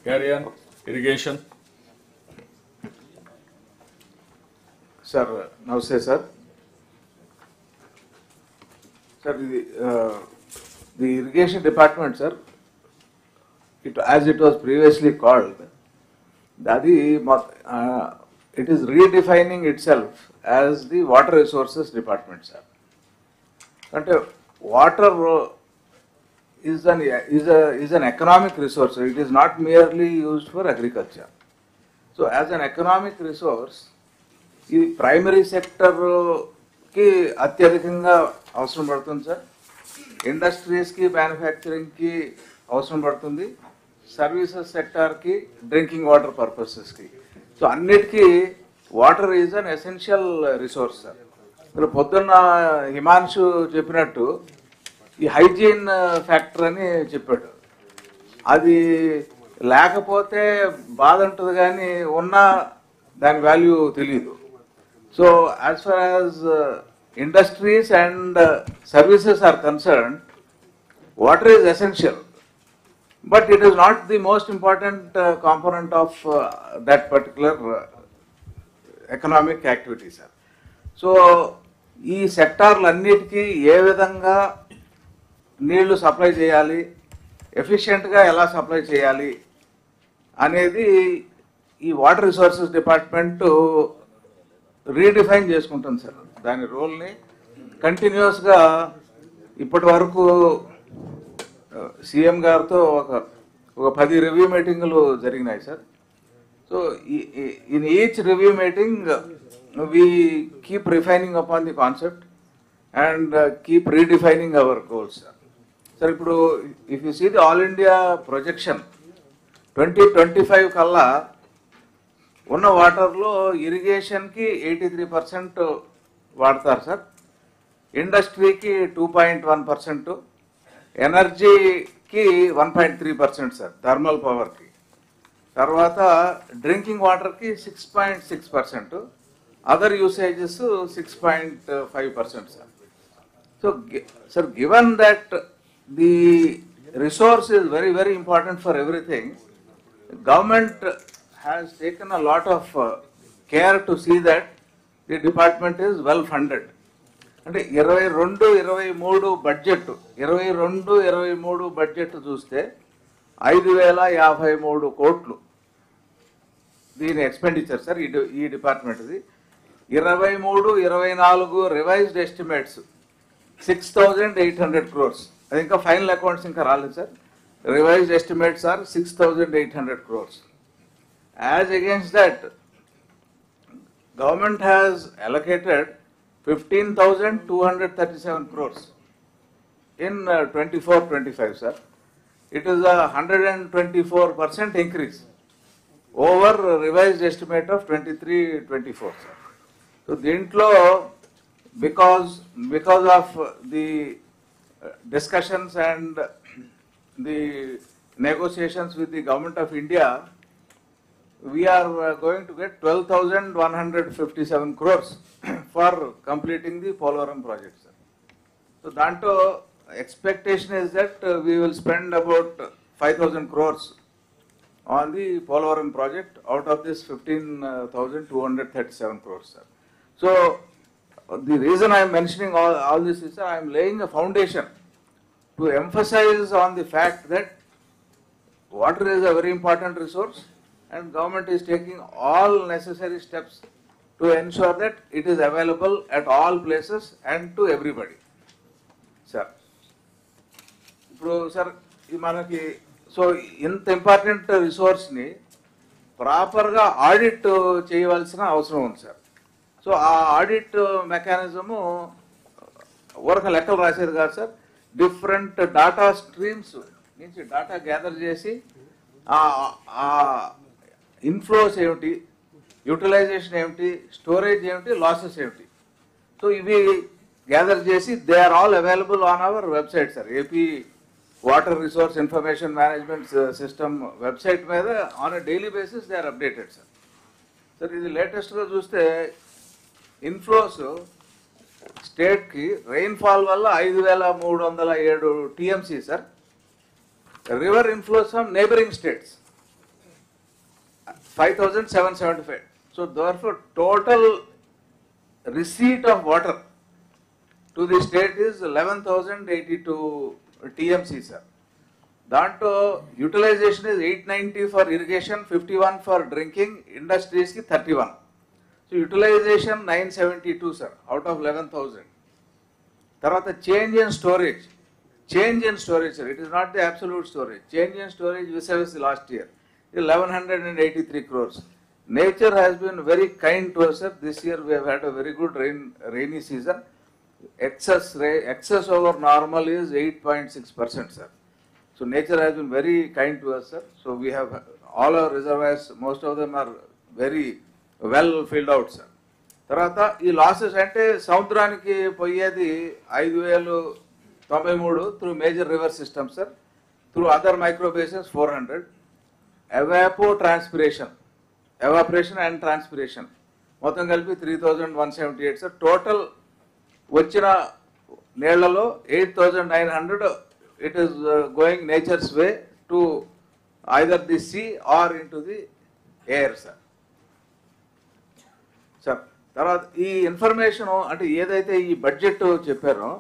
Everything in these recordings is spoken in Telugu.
Carry on. Irrigation. Sir, namaste, sir. Sir, the irrigation department, sir, as it was previously called, it is redefining itself as the water resources department, sir. And water is an economic resource. It is not merely used for agriculture. So, as an economic resource, ఈ ప్రైమరీ సెక్టర్కి అత్యధికంగా అవసరం పడుతుంది సార్. ఇండస్ట్రీస్కి, మ్యానుఫ్యాక్చరింగ్కి అవసరం పడుతుంది, సర్వీసెస్ సెక్టార్కి, డ్రింకింగ్ వాటర్ పర్పసెస్కి. సో అన్నిటికీ water is an essential resource sir. ఇప్పుడు పొద్దున్న హిమాంశు చెప్పినట్టు ఈ హైజీన్ ఫ్యాక్టర్ అని చెప్పాడు. అది లేకపోతే బాధ ఉంటుంది కానీ ఉన్న దాని వాల్యూ తెలియదు. So, as far as industries and services are concerned, water is essential, but it is not the most important component of that particular economic activity, sir. So, ఈ సెక్టార్లన్నిటికీ ఏ విధంగా నీళ్లు సప్లై చేయాలి, ఎఫిషియెంట్గా ఎలా సప్లై చేయాలి అనేది ఈ వాటర్ రిసోర్సెస్ డిపార్ట్మెంట్ రీడిఫైన్ చేసుకుంటుంది సార్. దాని రోల్ని కంటిన్యూస్గా ఇప్పటి వరకు సీఎం గారితో ఒక 10 రివ్యూ మీటింగులు జరిగినాయి sir. So in each review meeting we keep refining upon the concept and keep redefining our goals sir. Sir ఇప్పుడు if you see the all India projection 2025 కల్లా ఉన్న వాటర్లో ఇరిగేషన్కి 83% వాడతారు సార్, ఇండస్ట్రీకి 2.1%, ఎనర్జీకి 1.3% సార్, థర్మల్ పవర్కి, తర్వాత డ్రింకింగ్ వాటర్కి 6.6%, other usages 6.5% sir. So sir, given that the resource is very, very important for everything, government has taken a lot of care to see that the department is well funded. అంటే 22-23 బడ్జెట్ 22-23 బడ్జెట్ చూస్తే 5,053 కోట్లు దీని ఎక్స్పెండిచర్ సార్ ఈ డిపార్ట్మెంట్ది. 23-24 రివైజ్డ్ ఎస్టిమేట్స్ 6,800 crores. అది ఇంకా ఫైనల్ అకౌంట్స్ ఇంకా రాలేదు sir. Revised estimates are 6,800 crores. As against that, government has allocated 15,237 crores in 24-25, sir. It is a 124% increase over revised estimate of 23-24, sir. So, dintlo because of the discussions and the negotiations with the government of India, we are going to get 12,157 crores for completing the Polavaram project, sir. So, danto expectation is that we will spend about 5,000 crores on the Polavaram project out of this 15,237 crores, sir. So, the reason I am mentioning all this is I am laying a foundation to emphasize on the fact that water is a very important resource, and government is taking all necessary steps to ensure that it is available at all places and to everybody, sir. ఇప్పుడు సార్ మనకి సో ఇంత ఇంపార్టెంట్ రిసోర్స్ని ప్రాపర్గా ఆడిట్ చేయవలసిన అవసరం ఉంది సార్. సో ఆ ఆడిట్ మెకానిజము ఊరక లెక్కలు రాసేది కాదు సార్. డిఫరెంట్ డాటా స్ట్రీమ్స్ నుంచి డాటా గ్యాదర్ చేసి ఇన్ఫ్లోస్ ఏమిటి, యూటిలైజేషన్ ఏమిటి, స్టోరేజ్ ఏమిటి, లాసెస్ ఏమిటి, సో ఇవి గ్యాదర్ చేసి they are all available on our website sir. AP water resource information management system website మీద on a daily basis they are updated sir. Sir ఇది లేటెస్ట్గా చూస్తే ఇన్ఫ్లోస్ స్టేట్కి రెయిన్ఫాల్ వల్ల 5,307 TMC sir. River inflows from neighbouring states 5,775. So therefore, total receipt of water to the state is 11,082 TMC, sir. Danto utilization is 890 for irrigation, 51 for drinking, industries ki 31. So utilization 972, sir, out of 11,000. Tarvata change in storage. Change in storage, sir. It is not the absolute storage. Change in storage vis-a-vis the last year is 1183 crores. Nature has been very kind to us, sir. This year we have had a very good rainy season. Excess over normal is 8.6%, sir. So nature has been very kind to us, sir. So we have all our reservoirs, most of them are very well filled out, sir. తర్వాత ఈ లాసెస్ అంటే సముద్రానికి పోయేది 5,093 through major river system, sir. Through other micro basins 400. Evaporation and transpiration మొత్తం కలిపి 3,178, సార్. టోటల్ వచ్చిన నీళ్లలో 8,900 it is going nature's way to either the sea or into the air, sir. Sir తర్వాత ఈ ఇన్ఫర్మేషన్ అంటే ఏదైతే ఈ బడ్జెట్ చెప్పారో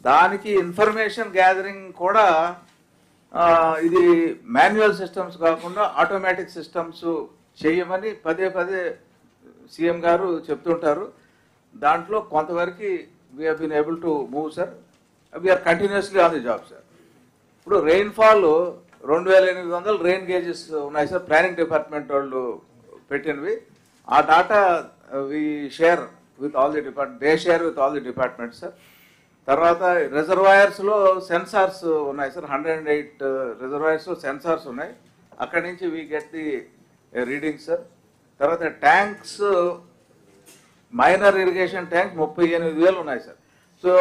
దానికి ఇన్ఫర్మేషన్ గ్యాదరింగ్ కూడా ఇది మాన్యువల్ సిస్టమ్స్ కాకుండా ఆటోమేటిక్ సిస్టమ్స్ చేయమని పదే సీఎం గారు చెప్తుంటారు. దాంట్లో కొంతవరకు we have been able to move, sir. We are continuously on the job, sir. ఇప్పుడు రెయిన్ఫాల్ 2,800 రెయిన్ గేజెస్ ఉన్నాయి, సార్. ప్లానింగ్ డిపార్ట్మెంట్ వాళ్ళు పెట్టినవి. ఆ data we share with all the department, they share with all the department, sir. తర్వాత రిజర్వాయర్స్లో సెన్సార్స్ ఉన్నాయి, సార్. 108 రిజర్వాయర్స్లో సెన్సార్స్ ఉన్నాయి. అక్కడి నుంచి we get the reading, sir. తర్వాత ట్యాంక్స్, మైనర్ ఇరిగేషన్ ట్యాంక్ 38,000 ఉన్నాయి, sir. So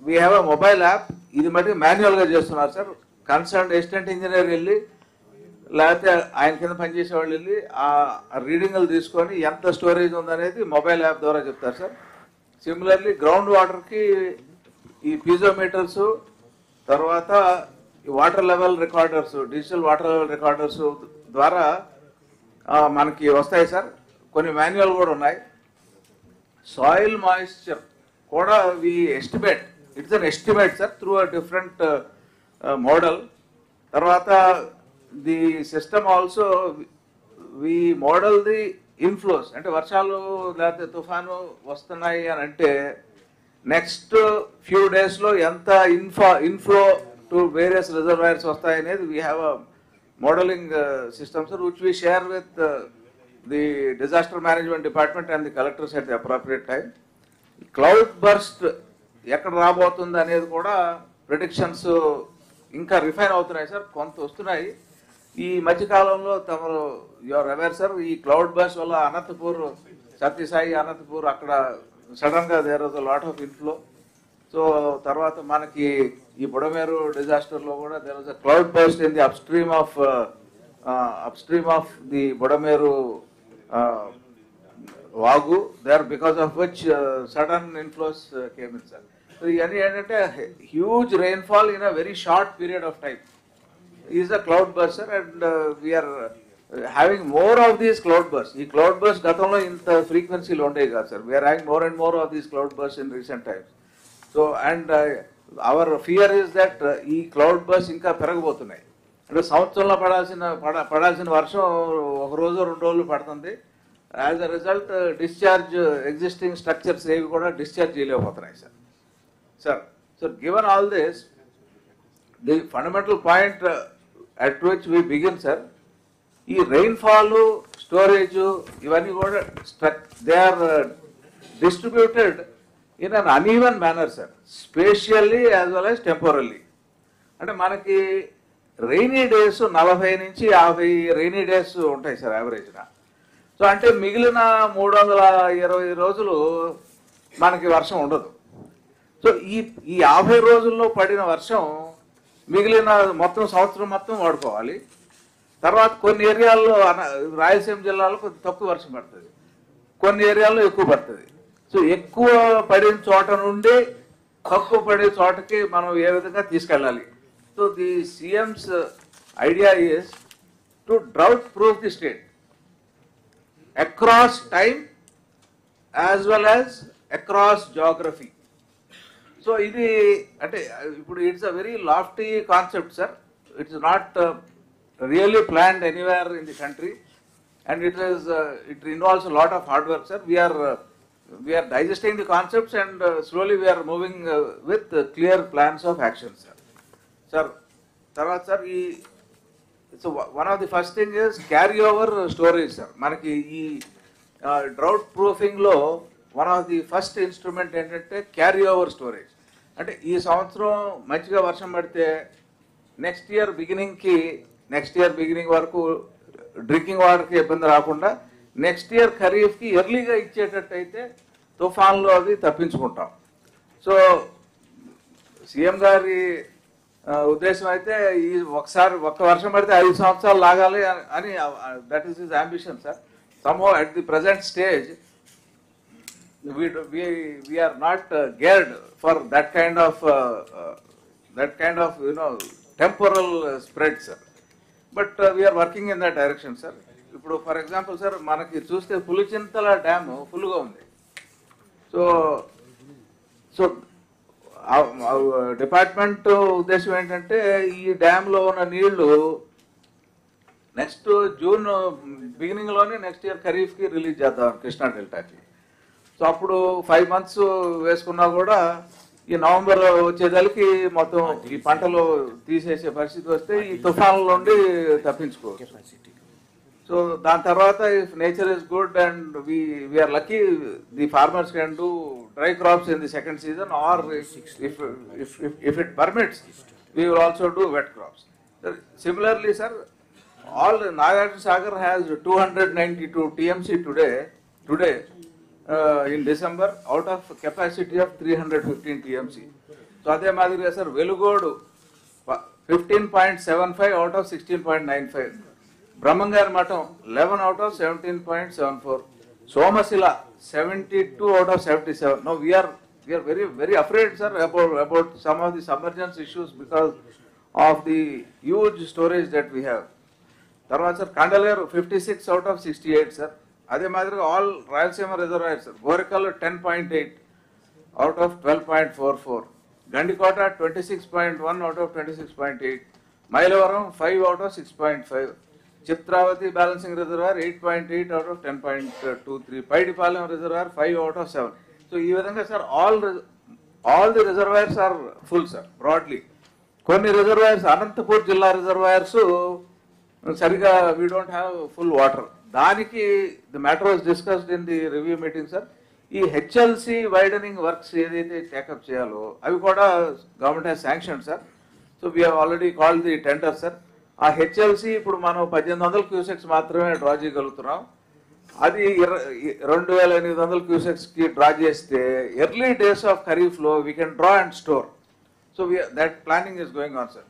we have a mobile app. ఇది మటుకు మాన్యువల్గా చేస్తున్నారు, సార్. కన్సర్న్ అసిస్టెంట్ ఇంజనీర్ వెళ్ళి లేకపోతే ఆయన కింద పనిచేసే వాళ్ళు వెళ్ళి ఆ రీడింగ్లు తీసుకొని ఎంత స్టోరేజ్ ఉందనేది మొబైల్ యాప్ ద్వారా చెప్తారు, సార్. సిమిలర్లీ గ్రౌండ్ వాటర్కి ఈ పీజోమీటర్స్, తర్వాత ఈ water level recorders, digital water level recorders ద్వారా మనకి వస్తాయి, సార్. కొన్ని మాన్యువల్ కూడా ఉన్నాయి. సాయిల్ మాయిశ్చర్ కూడా we estimate, it's an estimate, sir, through a different model. తర్వాత the system also we model the inflows, అంటే వర్షాలు లేకపోతే తుఫాను వస్తున్నాయి అని అంటే నెక్స్ట్ ఫ్యూ డేస్లో ఎంత ఇన్ఫ్లో టు వేరియస్ రిజర్వాయర్స్ వస్తాయనేది we have a modelling system, sir, which we share with the disaster management department and the collectors at the appropriate time. Cloud burst ఎక్కడ రాబోతుంది అనేది కూడా ప్రిడిక్షన్స్ ఇంకా రిఫైన్ అవుతున్నాయి, సార్. కొంత వస్తున్నాయి. ఈ మధ్యకాలంలో తమరు యువర్ అవేర్, సార్, ఈ క్లౌడ్ బర్స్ట్ వల్ల అనంతపూర్, సత్యసాయి అనంతపూర్ అక్కడ సడన్గా there was a lot of inflow. So తర్వాత మనకి ఈ బుడమేరు డిజాస్టర్లో కూడా there was a cloud burst in the upstream of the Budameru వాగు, there because of which sudden inflows came in, sir. So ఇవన్నీ ఏంటంటే huge rainfall in a very short period of time is a cloud burst, sir. And we are having more of these cloud burst. ఈ క్లౌడ్ బర్స్ట్ గతంలో ఇంత ఫ్రీక్వెన్సీలో ఉండేవి కాదు, sir. We are having more and more of these cloud burst in recent times. So and our fear is that ఈ క్లౌడ్ బర్స్ట్ ఇంకా పెరగబోతున్నాయి. అంటే సంవత్సరంలో పడాల్సిన వర్షం ఒక రోజు 2 రోజులు పడుతుంది. As a result discharge existing structures ఏవి కూడా డిశ్చార్జ్ చేయలేకపోతున్నాయి, sir. Sir, so given all this, the fundamental point at which we begin, sir, ఈ రెయిన్ఫాల్, స్టోరేజ్ ఇవన్నీ కూడా they are distributed in an uneven manner, sir, spatially as well as temporally. అంటే మనకి రెయినీ డేస్ 40 నుంచి 50 రెయినీ డేస్ ఉంటాయి, సార్, యావరేజ్గా. సో అంటే మిగిలిన 320 రోజులు మనకి వర్షం ఉండదు. సో ఈ 50 రోజుల్లో పడిన వర్షం మిగిలిన మొత్తం సంవత్సరం మొత్తం వాడుకోవాలి. తర్వాత కొన్ని ఏరియాల్లో రాయలసీమ జిల్లాలో కొంచెం తక్కువ వర్షం పడుతుంది, కొన్ని ఏరియాల్లో ఎక్కువ పడుతుంది. సో ఎక్కువ పడిన చోట నుండి తక్కువ పడే చోటకి మనం ఏ విధంగా తీసుకెళ్ళాలి. So the CMs idea is to drought-proof the state across time as well as across geography. So ఇది అంటే ఇప్పుడు it's a very lofty concept sir. It's not really planned anywhere in the country, and it involves a lot of hard work, sir. We are digesting the concepts, and slowly we are moving with clear plans of action, sir. Sir, tarvata sir, so one of the first thing is carry over storage, sir. Manaki ee drought proofing lo one of the first instrument entante carry over storage. Ante ee samvatsaram manchiga varsham padite next year beginning వరకు డ్రింకింగ్ వాటర్కి ఇబ్బంది రాకుండా నెక్స్ట్ ఇయర్ ఖరీఫ్కి ఎర్లీగా ఇచ్చేటట్టయితే తుఫాన్లో అది తప్పించుకుంటాం. సో సీఎం గారి ఉద్దేశం అయితే ఈ ఒక్క వర్షం పడితే 5 సంవత్సరాలు లాగాలి అని that is his ambition sir. Somehow at the present stage we are not geared for that kind of temporal spread, sir. But we are working in that direction, sir. ఇప్పుడు ఫర్ ఎగ్జాంపుల్ సార్ మనకి చూస్తే పులిచింతల డ్యామ్ ఫుల్గా ఉంది. సో డిపార్ట్మెంట్ ఉద్దేశం ఏంటంటే ఈ డ్యామ్లో ఉన్న నీళ్లు నెక్స్ట్ జూన్ బిగినింగ్లోనే నెక్స్ట్ ఇయర్ ఖరీఫ్కి రిలీజ్ చేద్దాం కృష్ణా డెల్టాకి. సో అప్పుడు 5 months వేసుకున్నా కూడా ఈ నవంబర్ వచ్చేదానికి మొత్తం ఈ పంటలు తీసేసే పరిస్థితి వస్తే ఈ తుఫాన్ల నుండి తప్పించుకోవచ్చు. సో దాని తర్వాత if nature is good and we are lucky, the farmers can do dry crops in the second season, or if it permits we will also do wet crops. Similarly, sir, all Nagarjuna Sagar has 292 TMC today in December out of capacity of 315 TMC. So అదే మాదిరిగా సార్ వెలుగోడు 15.75 out of 16.95, బ్రహ్మంగారి మఠం 11 out of 17.74, Somasila 72 out of 77. Now we are very very afraid, sir, about some of the submergence issues because of the huge storage that we have. తర్వాత sir Kandaleru 56 out of 68, sir. అదే మాదిరిగా all Rayalaseema reservoirs, Gorakallu 10.8 out of 12.44, Gandikota 26.1 out of 26.8, Mylavaram 5 out of 6.5, Chitravathi balancing reservoir 8.8 out of 10.23, Paidipalem reservoir 5 out of 7. So ఈ విధంగా sir all the reservoirs are full, sir. Broadly కొన్ని రిజర్వాయర్స్, అనంతపూర్ జిల్లా రిజర్వాయర్స్ సరిగా we don't have full water. దానికి the matter was discussed in the review meeting, sir. ఈ హెచ్ఎల్సి వైడనింగ్ వర్క్స్ ఏదైతే టేకప్ చేయాలో అవి కూడా government has sanction, sir. So we have already called the tender, sir. ఆ హెచ్ఎల్సి ఇప్పుడు మనం 1800 క్యూసెక్స్ మాత్రమే డ్రా చేయగలుగుతున్నాం. అది 2800 క్యూసెక్స్కి డ్రా చేస్తే ఎర్లీ డేస్ ఆఫ్ ఖరీఫ్లో we can draw and store. So that planning is going on, sir.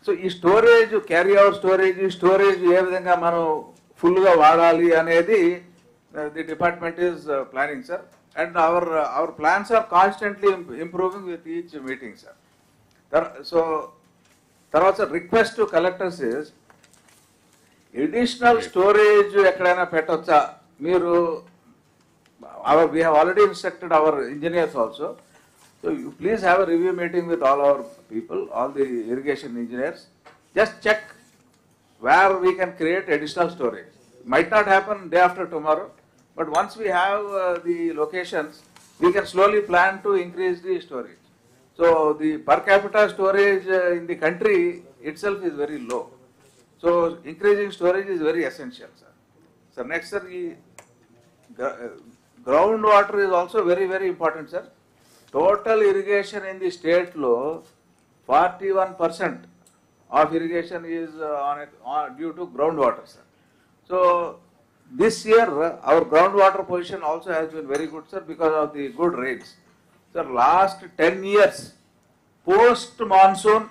So ఈ స్టోరేజ్, క్యారీ అవుట్ స్టోరేజ్ ఏ విధంగా మనం ఫుల్గా వాడాలి అనేది the department is planning, sir. And our plans are constantly improving with each meeting, sir. So తర్వాత sir request to collectors is additional storage ఎక్కడైనా పెట్టొచ్చా మీరు? We have already instructed our engineers also. So you please have a review meeting with all our people, all the irrigation engineers. Just check where we can create additional storage. Might not happen day after tomorrow, but once we have the locations, we can slowly plan to increase the storage. So the per capita storage in the country itself is very low. So increasing storage is very essential, sir. So next, sir, groundwater is also very, very important, sir. Total irrigation in the state law, 41% of irrigation is due to groundwater, sir. So this year our groundwater position also has been very good, sir, because of the good rains. Sir, last 10 years post monsoon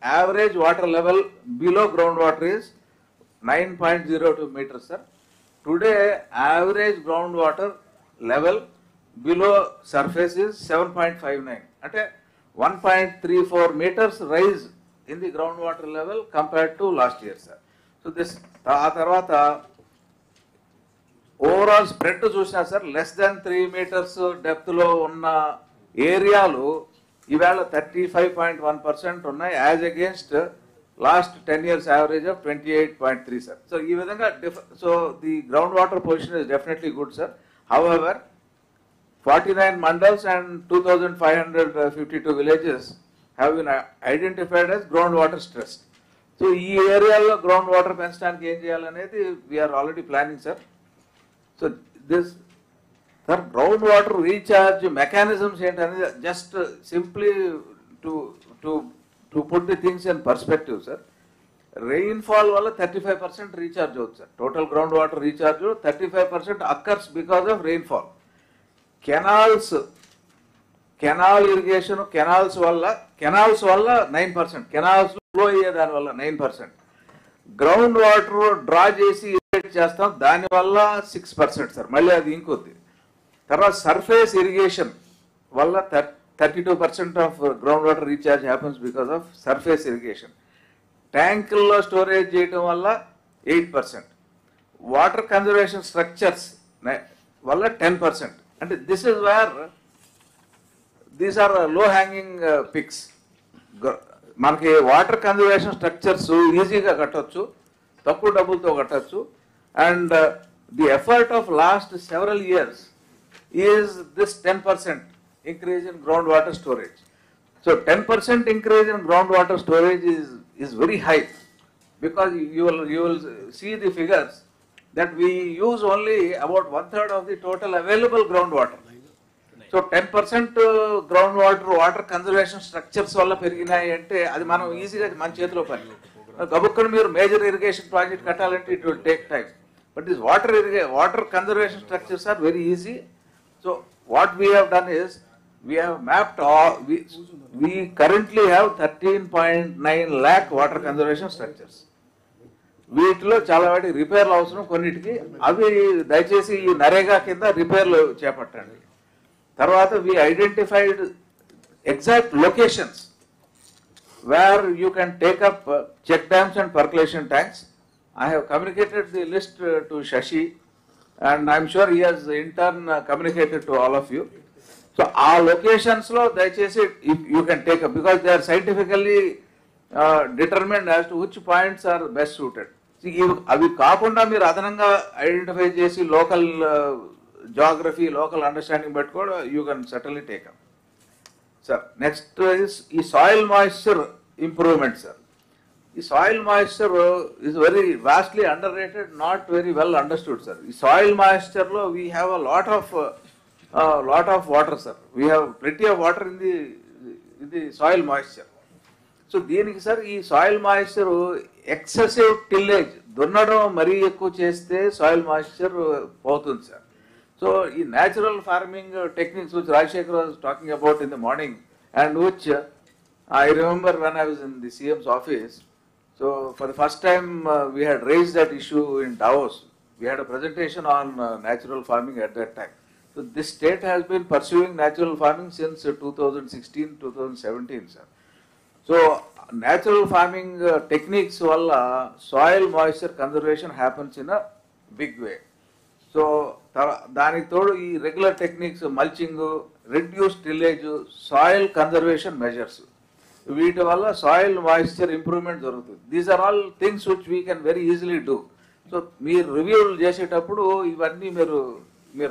average water level below groundwater is 9.02 meters, sir. Today average groundwater level below surface is 7.59, అంటే 1.34 meters rise in the groundwater level compared to last year, sir. So this ఆ తర్వాత ఓవరాల్ స్ప్రెడ్ చూసినా సార్ లెస్ దాన్ 3 meters డెప్త్లో ఉన్న ఏరియాలు ఈవేళ 35.1% ఉన్నాయి as against last 10 years average of 28.3 sir. So ఈ విధంగా so the ground water position is definitely good sir. However 49 mandals and 2,552 villages have been identified as groundwater stressed. So ఈ ఏరియాలో గ్రౌండ్ వాటర్ పెంచడానికి ఏం చేయాలనేది we are already planning sir. So this sir ground water recharge mechanisms ఏంటనేది just simply to put the things in perspective sir. Rainfall వల్ల 35% రీఛార్జ్ అవుతుంది sir. Total ground water recharge 35% occurs because of rainfall. Canal irrigation canals వల్ల 9%, కెనాల్స్ ఫ్లో అయ్యే దాని వల్ల 9%, గ్రౌండ్ వాటర్ డ్రా చేసి ఇరిగేట్ చేస్తాం దానివల్ల 6% సార్. మళ్ళీ అది ఇంకొద్ది. తర్వాత సర్ఫేస్ ఇరిగేషన్ వల్ల 32% of ground water recharge happens because of surface irrigation. ట్యాంకుల్లో స్టోరేజ్ చేయడం వల్ల 8%, వాటర్ కన్జర్వేషన్ స్ట్రక్చర్స్ వల్ల 10%. అంటే this is where these are low hanging picks. మనకి వాటర్ కన్జర్వేషన్ స్ట్రక్చర్స్ ఈజీగా కట్టొచ్చు, తక్కువ డబ్బులతో కట్టొచ్చు. And the effort of last several years is this 10% increase in groundwater storage. So 10% increase in groundwater storage is very high, because you will see the figures that we use only about 1/3 of the total available groundwater. So 10% water conservation structures వల్ల పెరిగినాయి అంటే అది మనం ఈజీగా మన చేతిలో పని. గబుక్కని మీరు మేజర్ ఇరిగేషన్ ప్రాజెక్ట్ కట్టాలంటే it will take time. But this water conservation structures are very easy. So what we have done is we have mapped all, we currently have 13.9 lakh water conservation structures. వీటిలో చాలా వాటి రిపేర్లు అవసరం, కొన్నిటికి అవి దయచేసి ఈ నరేగా కింద రిపేర్లు చేపట్టండి. తర్వాత we identified exact locations where you can take up check dams and percolation tanks. I have communicated the list to Shashi and I'm sure he has in turn communicated to all of you. So our locations lo dayachesi if you can take up, because they are scientifically determined as to which points are best suited. See, avi kaakunda meer adananga identify chesi local geography, local understanding pettukoda you can certainly take up. Sir, next is soil moisture improvement sir. The soil moisture is very vastly underrated, not very well understood, sir. The soil moisture lo we have a lot of water, sir. We have plenty of water in the soil moisture. So దీనికి sir ఈ soil moisture excessive tillage దున్నడం మరీ ఎక్కువ చేస్తే soil moisture పోతుంది sir. So ఈ natural farming techniques which Rajshekhar was talking about in the morning, and which I remember when I was in the CM's office. So for the first time we had raised that issue in Davos. We had a presentation on natural farming at that time. So this state has been pursuing natural farming since 2016-2017 sir. So natural farming techniques valla soil moisture conservation happens in a big way. So దానికి తోడు ఈ regular techniques mulching, reduce tillage, soil conservation measures, వీటి వల్ల సాయిల్ మాయిశ్చర్ ఇంప్రూవ్మెంట్ జరుగుతుంది. These are all things which we can very easily do. So మీరు రివ్యూలు చేసేటప్పుడు ఇవన్నీ మీరు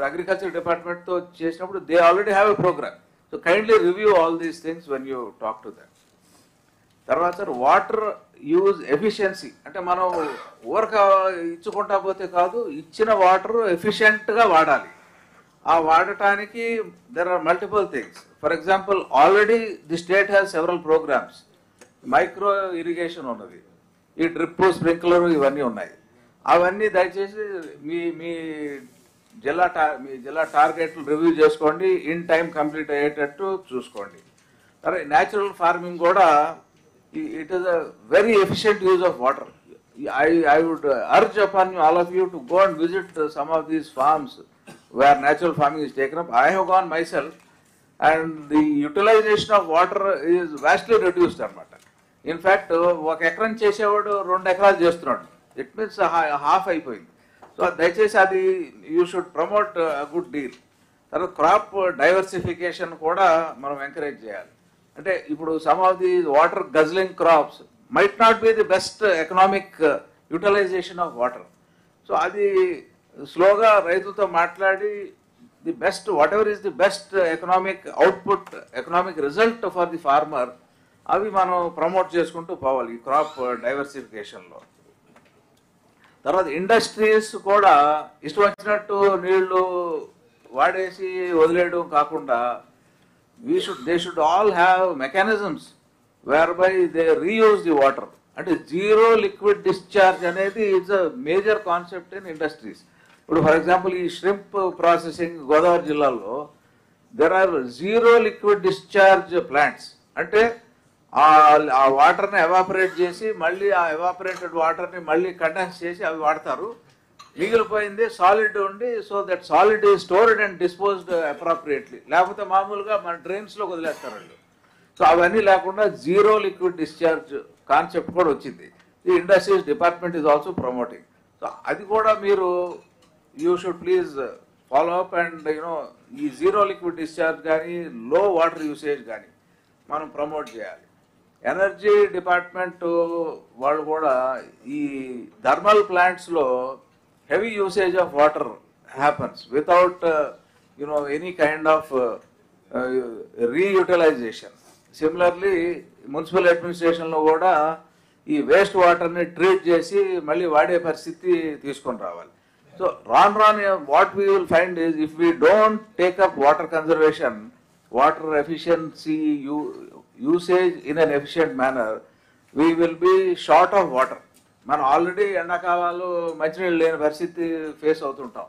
అగ్రికల్చర్ డిపార్ట్మెంట్తో చేసినప్పుడు they already have a programme. So kindly review all these things when you talk to them. తర్వాత సార్ వాటర్ యూజ్ ఎఫిషియన్సీ, అంటే మనం ఊరక ఇచ్చుకుంటా పోతే కాదు, ఇచ్చిన వాటర్ ఎఫిషియెంట్గా వాడాలి. ఆ వాడటానికి there are multiple things. For example already the state has several programmes. Micro irrigation ఉన్నది, ఈ డ్రిప్ స్ప్రింక్లర్ ఇవన్నీ ఉన్నాయి. అవన్నీ దయచేసి మీ జిల్లా టార్గెట్లు రివ్యూ చేసుకోండి, ఇన్ టైం కంప్లీట్ అయ్యేటట్టు చూసుకోండి. సరే, న్యాచురల్ ఫార్మింగ్ కూడా it is a very efficient use of water. I would urge upon all of you to go and visit some of these farms where natural farming is taken up. I have gone myself, and the utilization of water is vastly reduced అన్నమాట. In fact, ఒక ఎకరం చేసేవాడు 2 ఎకరాలు చేస్తున్నాడు ఇట్ మీన్స్ హాఫ్ అయిపోయింది. సో దయచేసి అది you should promote good deal. తర్వాత క్రాప్ డైవర్సిఫికేషన్ కూడా మనం ఎంకరేజ్ చేయాలి. అంటే ఇప్పుడు some of the water guzzling crops might not be the best economic utilization of water. So అది స్లోగా రైతులతో మాట్లాడి the best whatever is the best economic output, economic result for the farmer, అవి మనం ప్రమోట్ చేసుకుంటూ పోవాలి ఈ క్రాప్ డైవర్సిఫికేషన్లో. తర్వాత ఇండస్ట్రీస్ కూడా ఇష్టం వచ్చినట్టు నీళ్లు వాడేసి వదిలేయడం కాకుండా they should all have mechanisms whereby they reuse the water. అంటే జీరో లిక్విడ్ డిశ్చార్జ్ అనేది it's a major concept in industries. ఇప్పుడు ఫర్ ఎగ్జాంపుల్ ఈ ష్రింప్ ప్రాసెసింగ్ గోదావరి జిల్లాలో there are zero liquid discharge plants. అంటే ఆ వాటర్ని ఎవాపరేట్ చేసి మళ్ళీ ఆ ఎవాపరేటెడ్ వాటర్ని మళ్ళీ కండెన్స్ చేసి అవి వాడతారు. మిగిలిపోయింది సాలిడ్ ఉండి, so that solid is stored and disposed appropriately. లేకపోతే మామూలుగా మన డ్రైన్స్లో వదిలేస్తారండి. సో అవన్నీ లేకుండా జీరో లిక్విడ్ డిశ్చార్జ్ కాన్సెప్ట్ కూడా వచ్చింది. The industries department is also promoting. So అది కూడా మీరు you should please follow up and you know ఈ జీరో లిక్విడ్ డిశ్చార్జ్ కానీ లో వాటర్ యూసేజ్ కానీ మనం ప్రమోట్ చేయాలి. ఎనర్జీ డిపార్ట్మెంట్ వాళ్ళు కూడా ఈ thermal ప్లాంట్స్లో heavy usage of water happens without any kind of reutilization. Similarly, municipal administration lo kuda ee waste water ni treat chesi malli vaade paristhiti teeskoni raavali. So ron what we will find is, if we don't take up water conservation, water efficiency usage in an efficient manner, we will be short of water. మనం ఆల్రెడీ ఎండాకాలాలు మంచినీళ్ళు లేని పరిస్థితి ఫేస్ అవుతుంటాం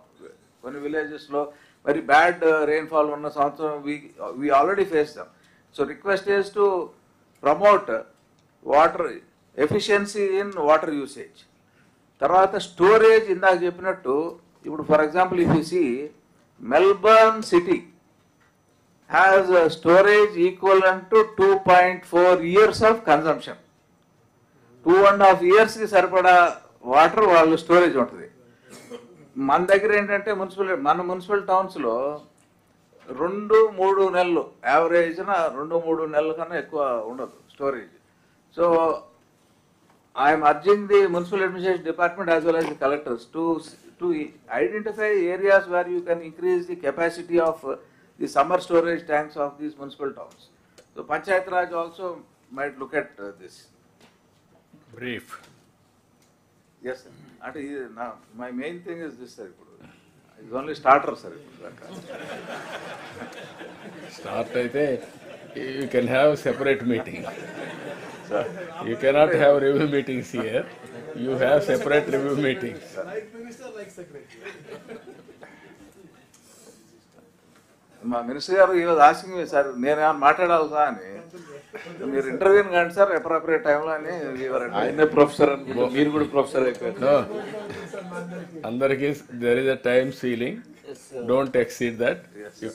కొన్ని విలేజెస్లో. వెరీ బ్యాడ్ రెయిన్ఫాల్ ఉన్న సంవత్సరం we already face them. So request is to promote water efficiency in water usage. తర్వాత స్టోరేజ్ ఇందాక చెప్పినట్టు, ఇప్పుడు for example if you see Melbourne city has storage equivalent to 2.4 years of consumption. 2.5 years సరిపడా వాటర్ వాళ్ళు స్టోరేజ్ ఉంటుంది. మన దగ్గర ఏంటంటే మన మున్సిపల్ టౌన్స్లో 2-3 నెలలు యావరేజ్న 2-3 నెలల కన్నా ఎక్కువ ఉండదు storage. So I'm urging the municipal administration department as well as the collectors to identify areas where you can increase the capacity of the summer storage tanks of these municipal towns. So Panchayat Raj also might look at this. Brief. Yes, sir. And my main thing is this, sir. It's only starter, sir. Start aithe you can have separate meeting. Sir, you cannot have review meetings here. You have separate review meetings. Like minister, like secretary. మా మినిస్టర్ గారు ఈ రోజు ఆస్కింగ్ మీ సార్, నేను మాట్లాడాలి సార్ అని. మీరు ఇంటర్వ్యూని కండి సార్ అప్రాప్రియేట్ టైంలో అని. ఆయనే ప్రొఫెసర్ అనుకుంటా, మీరు కూడా ప్రొఫెసర్ అయిపోయారు. అందరికి there is a time ceiling. Don't exceed that. You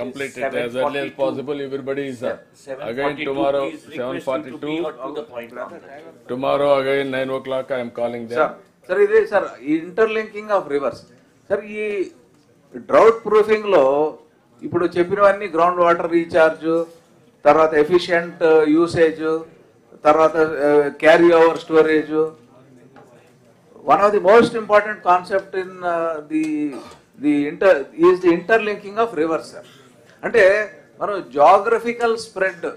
complete it as early as possible. Everybody is again tomorrow 7:42. Tomorrow again 9 o'clock I am calling them. Sir ఇది సార్ ఈ ఇంటర్లింకింగ్ ఆఫ్ రివర్స్ సార్. ఈ డ్రౌట్ ప్రూఫింగ్ లో ఇప్పుడు చెప్పినవన్నీ గ్రౌండ్ వాటర్ రీఛార్జ్, తర్వాత ఎఫిషియంట్ యూసేజ్, తర్వాత carry over storage. One of the most important concept in the interlinking of reverse. అంటే మనం జాగ్రఫికల్ స్ప్రెడ్,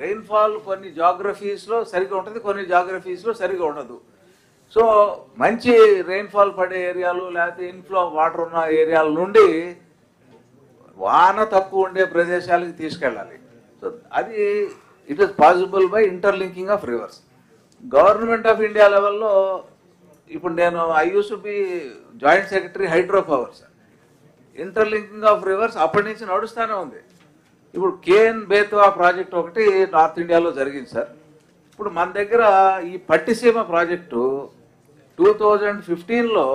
రెయిన్ఫాల్ కొన్ని జాగ్రఫీస్లో సరిగా ఉంటుంది, కొన్ని జాగ్రఫీస్లో సరిగా ఉండదు. సో మంచి రెయిన్ఫాల్ పడే ఏరియాలు లేకపోతే ఇన్ఫ్లో వాటర్ ఉన్న ఏరియాల నుండి వాన తక్కువ ఉండే ప్రదేశాలకు తీసుకెళ్ళాలి. సో అది it is possible by interlinking of rivers. Government of India లెవెల్లో ఇప్పుడు నేను I use to be joint secretary hydro power sir. Interlinking of rivers అప్పటి నుంచి నడుస్తూనే ఉంది. ఇప్పుడు కేఎన్ బేత్వా ప్రాజెక్ట్ ఒకటి నార్త్ ఇండియాలో జరిగింది సార్. ఇప్పుడు మన దగ్గర ఈ పట్టిసీమ ప్రాజెక్టు 2015లో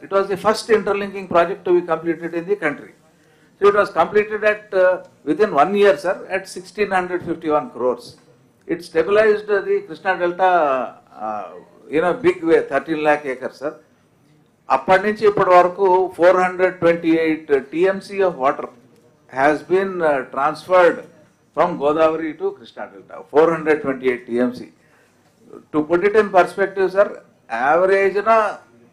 it was the first interlinking project to be completed in the country. So it was completed within 1 year, sir, at 1,651 crores. It stabilized the Krishna Delta in a big way 13 lakh acres, sir. అప్పటి నుంచి ఇప్పటి వరకు 428 TMC of water has been transferred from Godavari to Krishna Delta. 428 TMC. To put it in perspective, sir, average na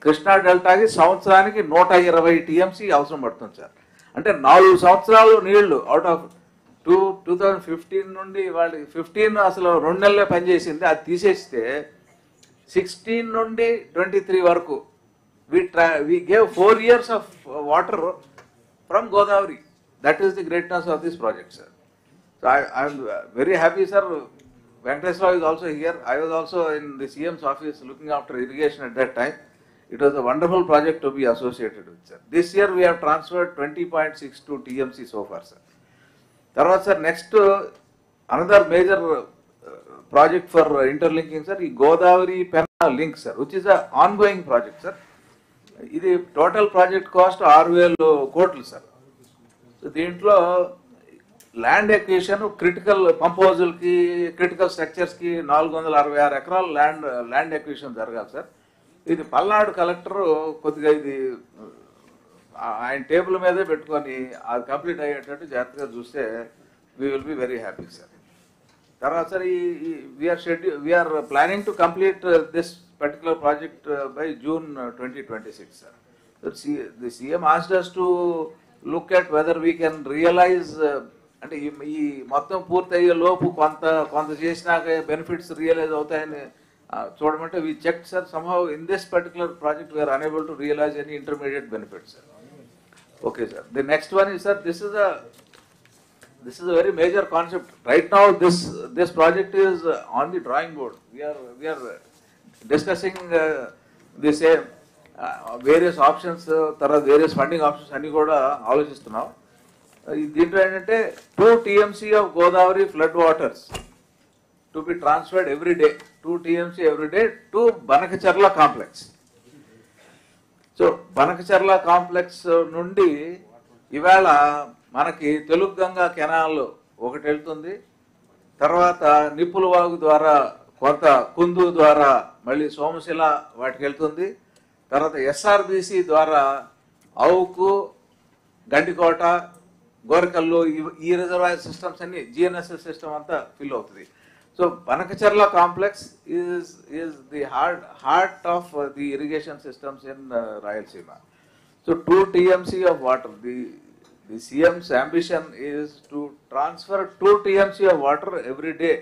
Krishna డెల్టాకి సంవత్సరానికి 120 TMC అవసరం పడుతుంది సార్. అంటే 4 సంవత్సరాలు నీళ్లు అవుట్ ఆఫ్ 2015 నుండి వాళ్ళు 15 అసలు 2 నెలలే పనిచేసింది, అది తీసేస్తే 16 నుండి 23 వరకు we gave 4 years of water from Godavari. That is the greatness of this project, sir. So I am very happy, sir. Venkateswara is also here. I was also in the CM's office looking after irrigation at that time. It was a wonderful project to be associated with, sir. This year we have transferred 20.62 TMC so far, sir. Tarvata, sir, next another major project for interlinking, sir, is Godavari Penna link, sir, which is an ongoing project, sir. This total project cost 6,000 crores, sir. So దీంట్లో ల్యాండ్ ఎక్విజిషన్ క్రిటికల్ పంప్ హౌజులకి క్రిటికల్ స్ట్రక్చర్స్కి 466 ఎకరాలు ల్యాండ్ ఎక్విజిషన్ జరగాలి, సార్. ఇది పల్నాడు కలెక్టర్ కొద్దిగా ఇది ఆయన టేబుల్ మీదే పెట్టుకొని అది కంప్లీట్ అయ్యేటట్టు జాగ్రత్తగా చూస్తే we will be very happy, sir. తర్వాత sir we're planning to complete this particular project by June 2026, sir. The CM asked us to look at whether we can realize అంటే ఈ మొత్తం పూర్తయ్యే లోపు కొంత చేసినాక బెనిఫిట్స్ రియలైజ్ అవుతాయని చూడమంటే we checked, sir. Somehow in this particular project we are unable to realize any intermediate benefits, sir. Okay, sir. The next one is, sir, this is a very major concept. Right now this project is on the drawing board. We are discussing the same various options, తర్వాత various funding options అన్ని కూడా ఆలోచిస్తున్నాం. దీంట్లో ఏంటంటే 2 TMC of Godavari flood waters to be transferred every day, 2 TMC every day to Banakacharla complex. So Banakacharla complex నుండి ఇవాళ మనకి తెలుగు గంగా కెనాల్ ఒకటి వెళ్తుంది, తర్వాత నిప్పులవాగు ద్వారా కొంత కుందు ద్వారా మళ్ళీ సోమశిల వాటికి వెళ్తుంది, తర్వాత SRBC ద్వారా అవుకు గండికోట గోరకల్లు ఈ రిజర్వాయర్ సిస్టమ్స్ అన్ని GNSS సిస్టమ్ అంతా ఫిల్ అవుతుంది. So Banakacharla complex is the heart of the irrigation systems in Rayalaseema. So 2 TMC of water. The CM's ambition is to transfer 2 TMC of water every day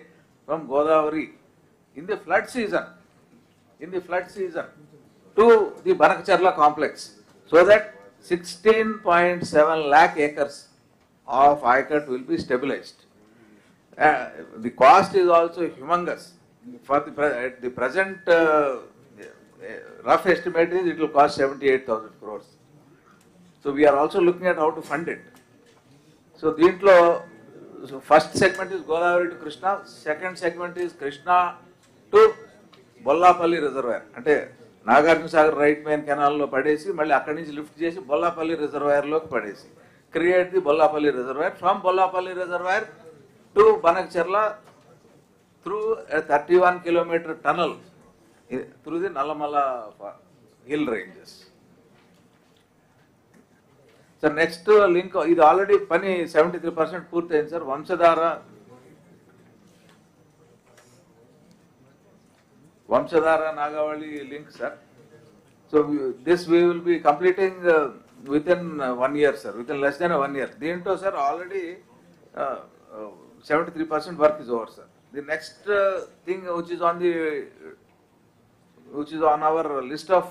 from Godavari in the flood season to the Banakacharla complex, so that 16.7 lakh acres of Aykat will be stabilized. The cost is also humongous. For the present rough estimate is it will cost 78,000 crores. So we are also looking at how to fund it. So దీంట్లో first segment is Godavari to Krishna, second segment is Krishna to Bollapalli reservoir. అంటే నాగార్జున సాగర్ రైట్ మెయిన్ కెనాల్లో పడేసి మళ్ళీ అక్కడి నుంచి లిఫ్ట్ చేసి బొల్లాపల్లి రిజర్వాయర్లోకి పడేసి create the Bollapalli reservoir. From Bollapalli reservoir to Banakacharla through a 31 kilometer tunnel through the Nallamala hill ranges. So next link, ఇది ఆల్రెడీ పని 73% పూర్తయింది, sir. Vamsadhara Nagavali link, sir. So this we will be completing within 1 year, sir, within less than 1 year. దీంట్లో sir already 73% work is over, sir. The next thing which is on our list of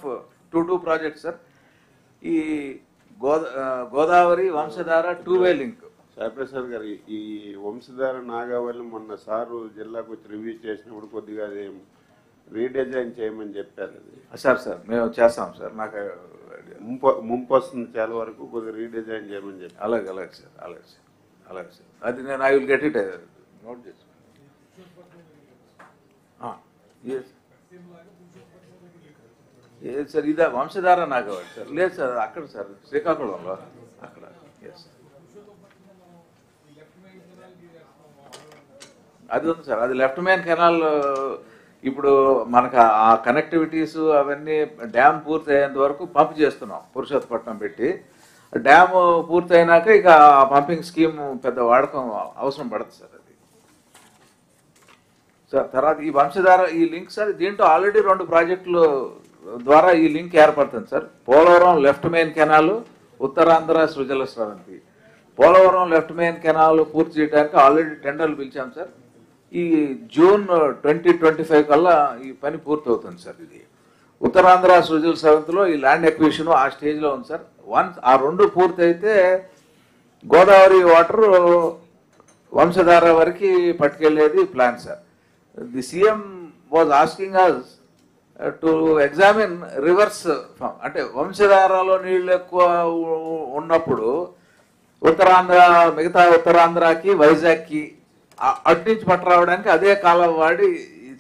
to do projects, sir, ఈ గోదావరి వంశధార 2-way లింక్. సాయిప్రసాద్ గారు, ఈ వంశధార నాగావళి మొన్న సారు జిల్లాకు వచ్చి రివ్యూ చేసినప్పుడు కొద్దిగా అది రీడిజైన్ చేయమని చెప్పారు. సార్ మేము చేస్తాం, సార్. నాకు ముంపు వస్తుంది చాలా వరకు, కొద్దిగా రీడిజైన్ చేయమని చెప్పారు. అలాగే సార్. అది నేను I will get it note చేసి. సార్ ఇదా వంశధార నాగవాడి, సార్. లేదు సార్, అక్కడ సార్ శ్రీకాకుళంలో అక్కడ. ఎస్, అది ఉంది సార్. అది లెఫ్ట్ మెయిన్ కెనాల్ ఇప్పుడు మనకు ఆ కనెక్టివిటీస్ అవన్నీ డ్యామ్ పూర్తి అయ్యేంత వరకు పంప్ చేస్తున్నాం పురుషోత్తపట్నం పెట్టి. డ్యామ్ పూర్తయినాక ఇక పంపింగ్ స్కీమ్ పెద్ద వాడకం అవసరం పడుతుంది సార్. అది సార్ తర్వాత ఈ వంశధార ఈ లింక్ సార్ దీంట్లో ఆల్రెడీ 2 ప్రాజెక్టులు ద్వారా ఈ లింక్ ఏర్పడుతుంది సార్. Polavaram left main canal, Uttarandhra Sujala Sravanthi. Polavaram left main canal పూర్తి చేయడానికి ఆల్రెడీ టెండర్లు పిలిచాం సార్. ఈ జూన్ 2025 కల్లా ఈ పని పూర్తవుతుంది సార్. ఇది ఉత్తరాంధ్ర సృజల స్రవంతిలో ఈ ల్యాండ్ ఎక్విజిషన్ ఆ స్టేజ్లో ఉంది సార్. వన్స్ ఆ 2 పూర్తయితే గోదావరి వాటర్ వంశధార వరకు పట్టుకెళ్ళేది plan sir. The CM was asking us to examine rivers, అంటే వంశధారలో నీళ్లు ఎక్కువ ఉన్నప్పుడు మిగతా ఉత్తరాంధ్రకి వైజాగ్కి అటు నుంచి పట్టరావడానికి అదే కాలం వాడి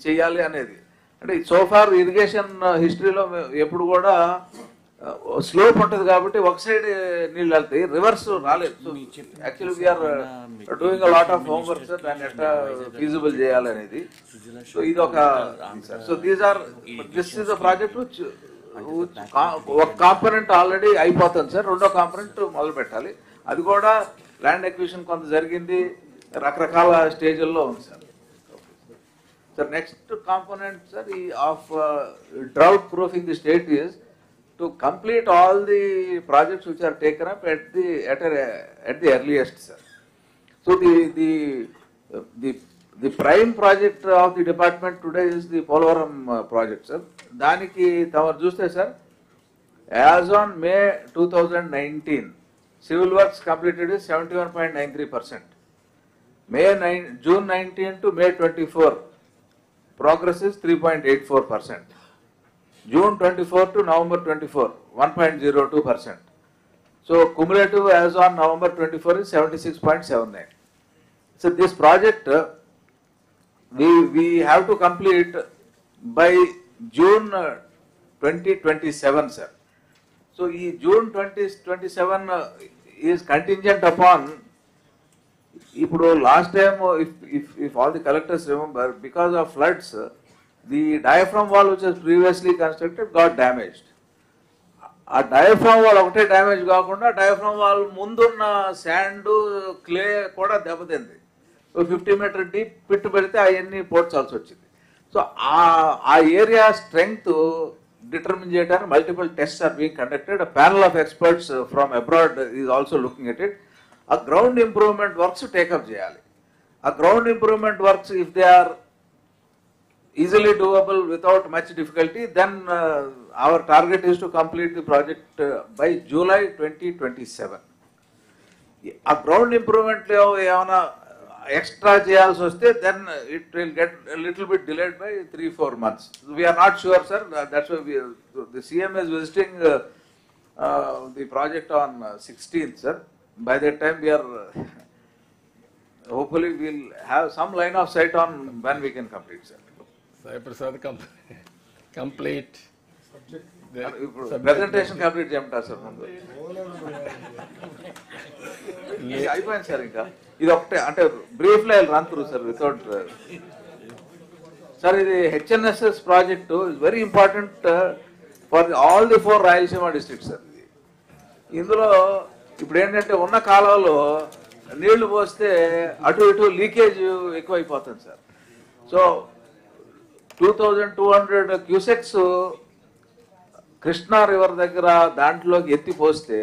చేయాలి అనేది. అంటే సోఫార్ ఇరిగేషన్ హిస్టరీలో ఎప్పుడు కూడా స్లోప్ ఉంటుంది కాబట్టి ఒక సైడ్ నీళ్ళు వెళ్తాయి, రివర్స్ రాలేదు. So actually we're doing a lot of homework sir, దాన్ని ఎట్లా ఫీజిబుల్ చేయాలనేది. సో ఇది ఒక so this is a project ఒక కాంపోనెంట్ ఆల్రెడీ అయిపోతుంది సార్, 2వ కాంపోనెంట్ మొదలు పెట్టాలి. అది కూడా ల్యాండ్ ఎక్విజిషన్ కొంత జరిగింది, రకరకాల స్టేజ్ల్లో ఉంది sir. Sir next component sir of drought proofing the state is to complete all the projects which are taken up at the earliest, sir. So the prime project of the department today is the Polavaram project, sir. Daniki tamaru chuste sir, as on May 2019 civil works completed is 71.93%. June 19 to May 24 progress is 3.84%. June 24 to November 24, 1.02%. So cumulative as on November 24 is 76.79. So this project we have to complete by June 2027, sir. So June 2027 is contingent upon. ఇప్పుడు last time if all the collectors remember, because of floods, the diaphragm wall which was previously constructed got damaged. ఆ డయాఫ్రామ్ వాల్ ఒకటే డ్యామేజ్ కాకుండా డయాఫ్రామ్ వాల్ ముందున్న శాండ్ క్లే కూడా దెబ్బతింది. 50 మీటర్ డీప్ పిట్టు పెడితే అవన్నీ పోడ్చాల్సి వచ్చింది. సో ఆ ఏరియా స్ట్రెంగ్త్ డిటర్మిన్ చేయడానికి multiple tests are being conducted. Panel of experts from abroad is also looking at it. ఆ గ్రౌండ్ ఇంప్రూవ్మెంట్ వర్క్స్ టేకప్ చేయాలి. ఆ ground improvement works if they are easily doable without much difficulty, then our target is to complete the project by July 2027. A ground improvement ఏమైనా extra చేయాల్సి వస్తే then it will get a little bit delayed by 3-4 months. We are not sure, sir. That's why the CM is visiting the project on 16th, sir. By that time we are hopefully we'll have some line of sight on when we can complete, sir. Sai Prasad complete. Presentation complete చేయమంటారు సార్ ముందు. అయిపోయింది సార్. ఇంకా ఇది ఒకటే అంటే బ్రీఫ్లో run through sir without. Sir ఇది HNSS project is very important for all the 4 Rayalaseema districts sir. ఇది ఇందులో ఇప్పుడు ఏంటంటే ఉన్న కాలంలో నీళ్లు పోస్తే అటు ఇటు లీకేజ్ ఎక్కువైపోతుంది sir. So 2200 cusecs Krishna river దగ్గర దాంట్లోకి ఎత్తిపోస్తే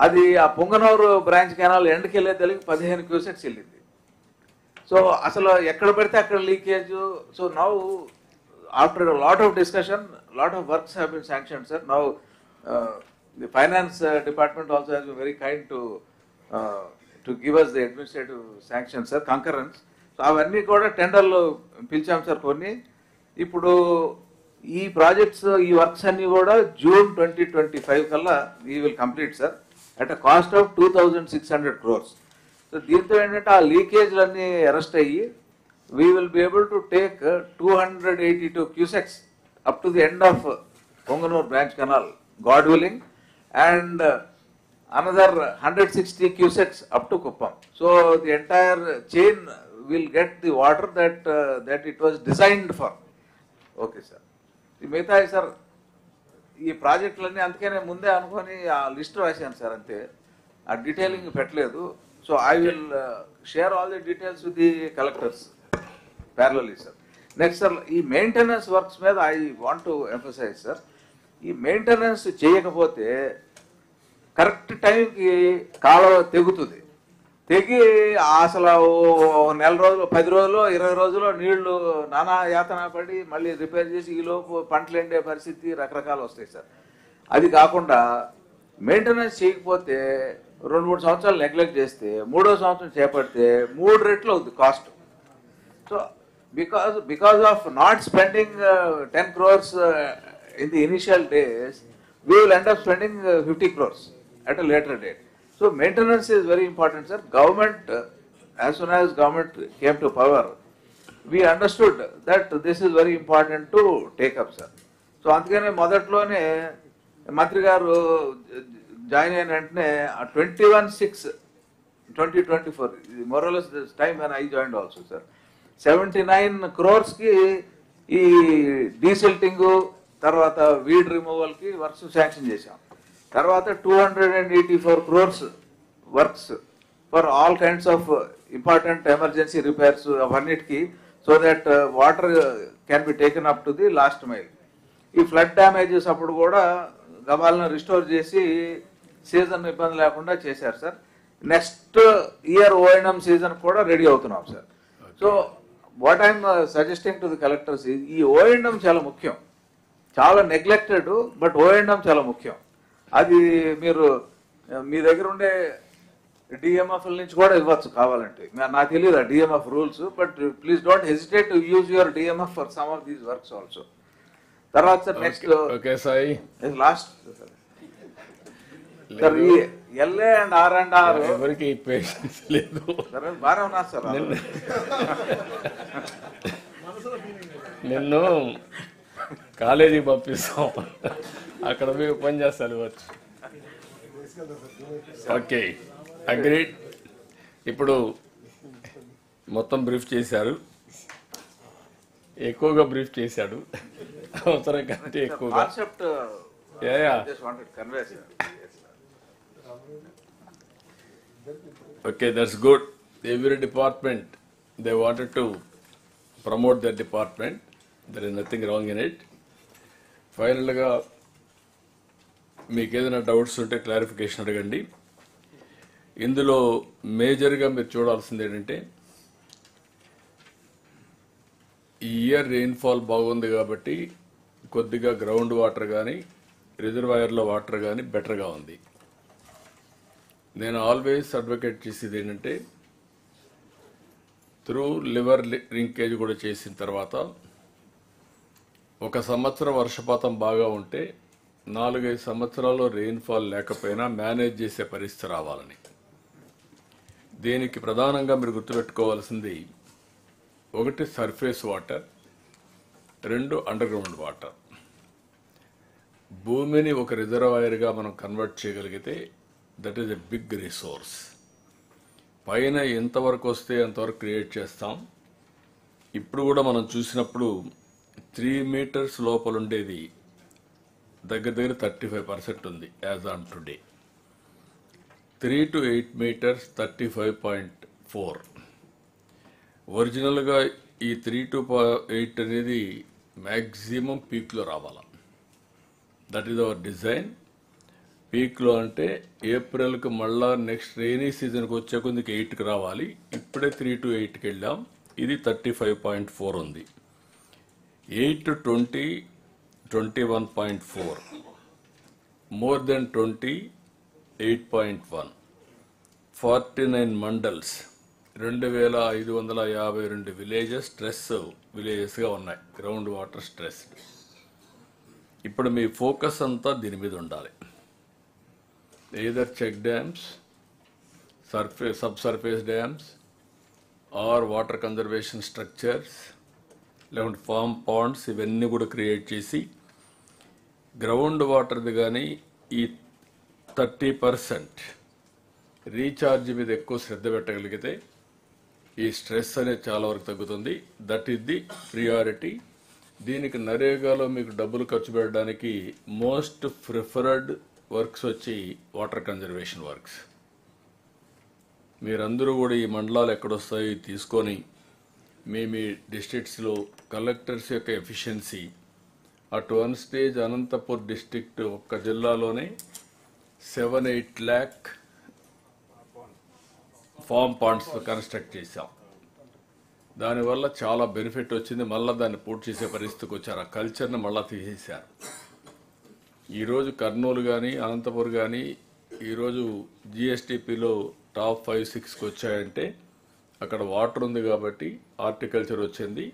అది ఆ పొంగనూరు బ్రాంచ్ కెనాల్ ఎండ్కి వెళ్ళేదానికి 15 క్యూసెక్స్ వెళ్ళింది. సో అసలు ఎక్కడ పెడితే అక్కడ leakage. So now after lot of discussion lot of works have been sanction sir. Now the finance department also has been very kind to give us the administrative sanction sir, concurrence. So అవన్నీ కూడా టెండర్లు పిలిచాం సార్ కొన్ని. ఇప్పుడు ఈ ప్రాజెక్ట్స్ ఈ వర్క్స్ అన్నీ కూడా జూన్ 2025 కల్లా we will complete sir at a cost of 2600 crores. So దీంతో ఏంటంటే ఆ లీకేజ్లన్నీ అరెస్ట్ అయ్యి we will be able to take 282 cusecs up to the end of Punganur branch canal, God willing, and another 160 cusecs up to Kuppam. So the entire chain will get the water that it was designed for. Okay, sir. ఈ మిగతా సార్ ఈ ప్రాజెక్టులన్నీ అందుకనే ముందే అనుకొని ఆ లిస్ట్ రాశాను సార్, అంతే ఆ డీటెయిలింగ్ పెట్టలేదు. So I will share all the details with the collectors parallelly sir. Next sir, ఈ మెయింటెనెన్స్ వర్క్స్ మీద I want to emphasise sir. ఈ మెయింటెనెన్స్ చేయకపోతే కరెక్ట్ టైంకి కాలువ తెగుతుంది. తెగి అసలు నెల రోజులు, 10 రోజులు, 20 రోజులు నీళ్లు నానా యాతన పడి మళ్ళీ రిపేర్ చేసి ఈలోపు పంటలు ఎండే పరిస్థితి రకరకాలు వస్తాయి సార్. అది కాకుండా మెయింటెనెన్స్ చేయకపోతే 2-3 సంవత్సరాలు నెగ్లెక్ట్ చేస్తే 3వ సంవత్సరం చేపడితే 3 రెట్లు అవుతుంది cost. So because of not spending 10 crores in the initial days, we will end up spending 50 crores at a later date. So maintenance is very important, sir. Government, as soon as government came to power, we understood that this is very important to take up, sir. So అందుకనే మొదట్లోనే మంత్రి గారు జాయిన్ అయిన వెంటనే 21/6/2024 more or less this time when I joined also, sir, 79 crores కి ఈ డీసిల్టింగ్ తర్వాత వీడ్ రిమూవల్ కి వర్క్స్ శాంక్షన్ చేశాం. తర్వాత 284 crores works for all kinds of important emergency repairs అవన్నిటికీ, so that water can be taken up to the last mile. ఈ ఫ్లడ్ డ్యామేజెస్ అప్పుడు కూడా గబాలను రిస్టోర్ చేసి సీజన్ ఇబ్బంది లేకుండా చేశారు సార్. నెక్స్ట్ ఇయర్ ఓఎన్ఎం సీజన్ కూడా రెడీ అవుతున్నాం sir. So what I'm suggesting to the collectors, ఈ ఓఎన్ఎం చాలా ముఖ్యం, చాలా నెగ్లెక్టెడ్, బట్ ఓఎన్ఎం చాలా ముఖ్యం. అది మీరు మీ దగ్గర ఉండే డిఎంఎఫ్ నుంచి కూడా ఇవ్వచ్చు కావాలంటే. నాకు తెలియదు ఆ DMF rules, but please don't hesitate to use your DMF for some of these works also. తర్వాత సార్ నెక్స్ట్ లాస్ట్ సార్, ఈ ఎల్ఏ అండ్ ఆర్ ఎవరికి పేషెన్స్ లేదు. బాగా ఉన్నారు సార్. నిన్ను కాలేజీకి పంపిస్తాం, అక్కడ మీరు పని చేస్తారు వచ్చు. Okay, agreed. ఇప్పుడు మొత్తం బ్రీఫ్ చేశారు, ఎక్కువగా బ్రీఫ్ చేశాడు, అవసరం కంటే ఎక్కువగా. Okay, that's good. Every department, they wanted to promote their department. There is nothing wrong in it. Finally, మీకు ఏదైనా డౌట్స్ ఉంటే క్లారిఫికేషన్ అడగండి. ఇందులో మేజర్గా మీరు చూడాల్సింది ఏంటంటే, ఈ ఇయర్ రెయిన్ఫాల్ బాగుంది కాబట్టి కొద్దిగా గ్రౌండ్ వాటర్ కానీ రిజర్వాయర్లో వాటర్ కానీ బెటర్గా ఉంది. నేను ఆల్వేస్ అడ్వకేట్ చేసేది ఏంటంటే, త్రూ లివర్ లింకేజ్ కూడా చేసిన తర్వాత 1 సంవత్సరం వర్షపాతం బాగా ఉంటే 4-5 సంవత్సరాలు రెయిన్ఫాల్ లేకపోయినా మేనేజ్ చేసే పరిస్థితి రావాలని. దీనికి ప్రధానంగా మీరు గుర్తుపెట్టుకోవాల్సింది, 1 surface water, 2 underground water. భూమిని ఒక రిజర్వాయర్గా మనం కన్వర్ట్ చేయగలిగితే that is a big resource. పైన ఎంతవరకు వస్తే అంతవరకు క్రియేట్ చేస్తాం. ఇప్పుడు కూడా మనం చూసినప్పుడు 3 meters లోపల ఉండేది దగ్గర 35% ఉంది as on today. 3 to 8 meters 35.4. ఒరిజినల్గా ఈ 3 to 8 అనేది మ్యాక్సిమం పీక్లో రావాల. That is our design. పీక్లో అంటే ఏప్రిల్కి మళ్ళా నెక్స్ట్ రెయినీ సీజన్కి వచ్చే కొద్దికి 8కి రావాలి. ఇప్పుడే 3 to 8కి వెళ్ళాం. ఇది 35.4 ఉంది. 8 to 20 21.4, more than 20 8.1. 49 mandals, 2552 villages stress విలేజెస్గా ఉన్నాయి, గ్రౌండ్ వాటర్ స్ట్రెస్. ఇప్పుడు మీ ఫోకస్ అంతా దీని మీద ఉండాలి. either check dams, surface, subsurface dams, or water conservation structures, లేకుంటే ఫామ్ పాండ్స్, ఇవన్నీ కూడా క్రియేట్ చేసి గ్రౌండ్ వాటర్ది కానీ ఈ 30% రీఛార్జ్ మీద ఎక్కువ శ్రద్ధ పెట్టగలిగితే ఈ స్ట్రెస్ అనేది చాలా వరకు తగ్గుతుంది. That is the priority. దీనికి నరేగాలో మీకు డబ్బులు ఖర్చు పెట్టడానికి మోస్ట్ ప్రిఫర్డ్ వర్క్స్ వచ్చి వాటర్ కన్జర్వేషన్ వర్క్స్. మీరందరూ కూడా ఈ మండలాలు ఎక్కడొస్తాయో తీసుకొని మీ డిస్ట్రిక్ట్స్లో కలెక్టర్స్ యొక్క efficiency at one stage Anantapur district ఒక్క జిల్లాలోనే 7-8 lakh ఫామ్ పాండ్స్ కన్స్ట్రక్ట్ చేశాం. దానివల్ల చాలా బెనిఫిట్ వచ్చింది. మళ్ళీ దాన్ని పూర్తి చేసే పరిస్థితికి వచ్చారు. ఆ కల్చర్ని మళ్ళీ తీసేశారు. ఈరోజు కర్నూలు కానీ అనంతపూర్ కానీ ఈరోజు జిఎస్టిపిలో టాప్ 5-6కి వచ్చాయంటే అక్కడ వాటర్ ఉంది కాబట్టి హార్టికల్చర్ వచ్చింది,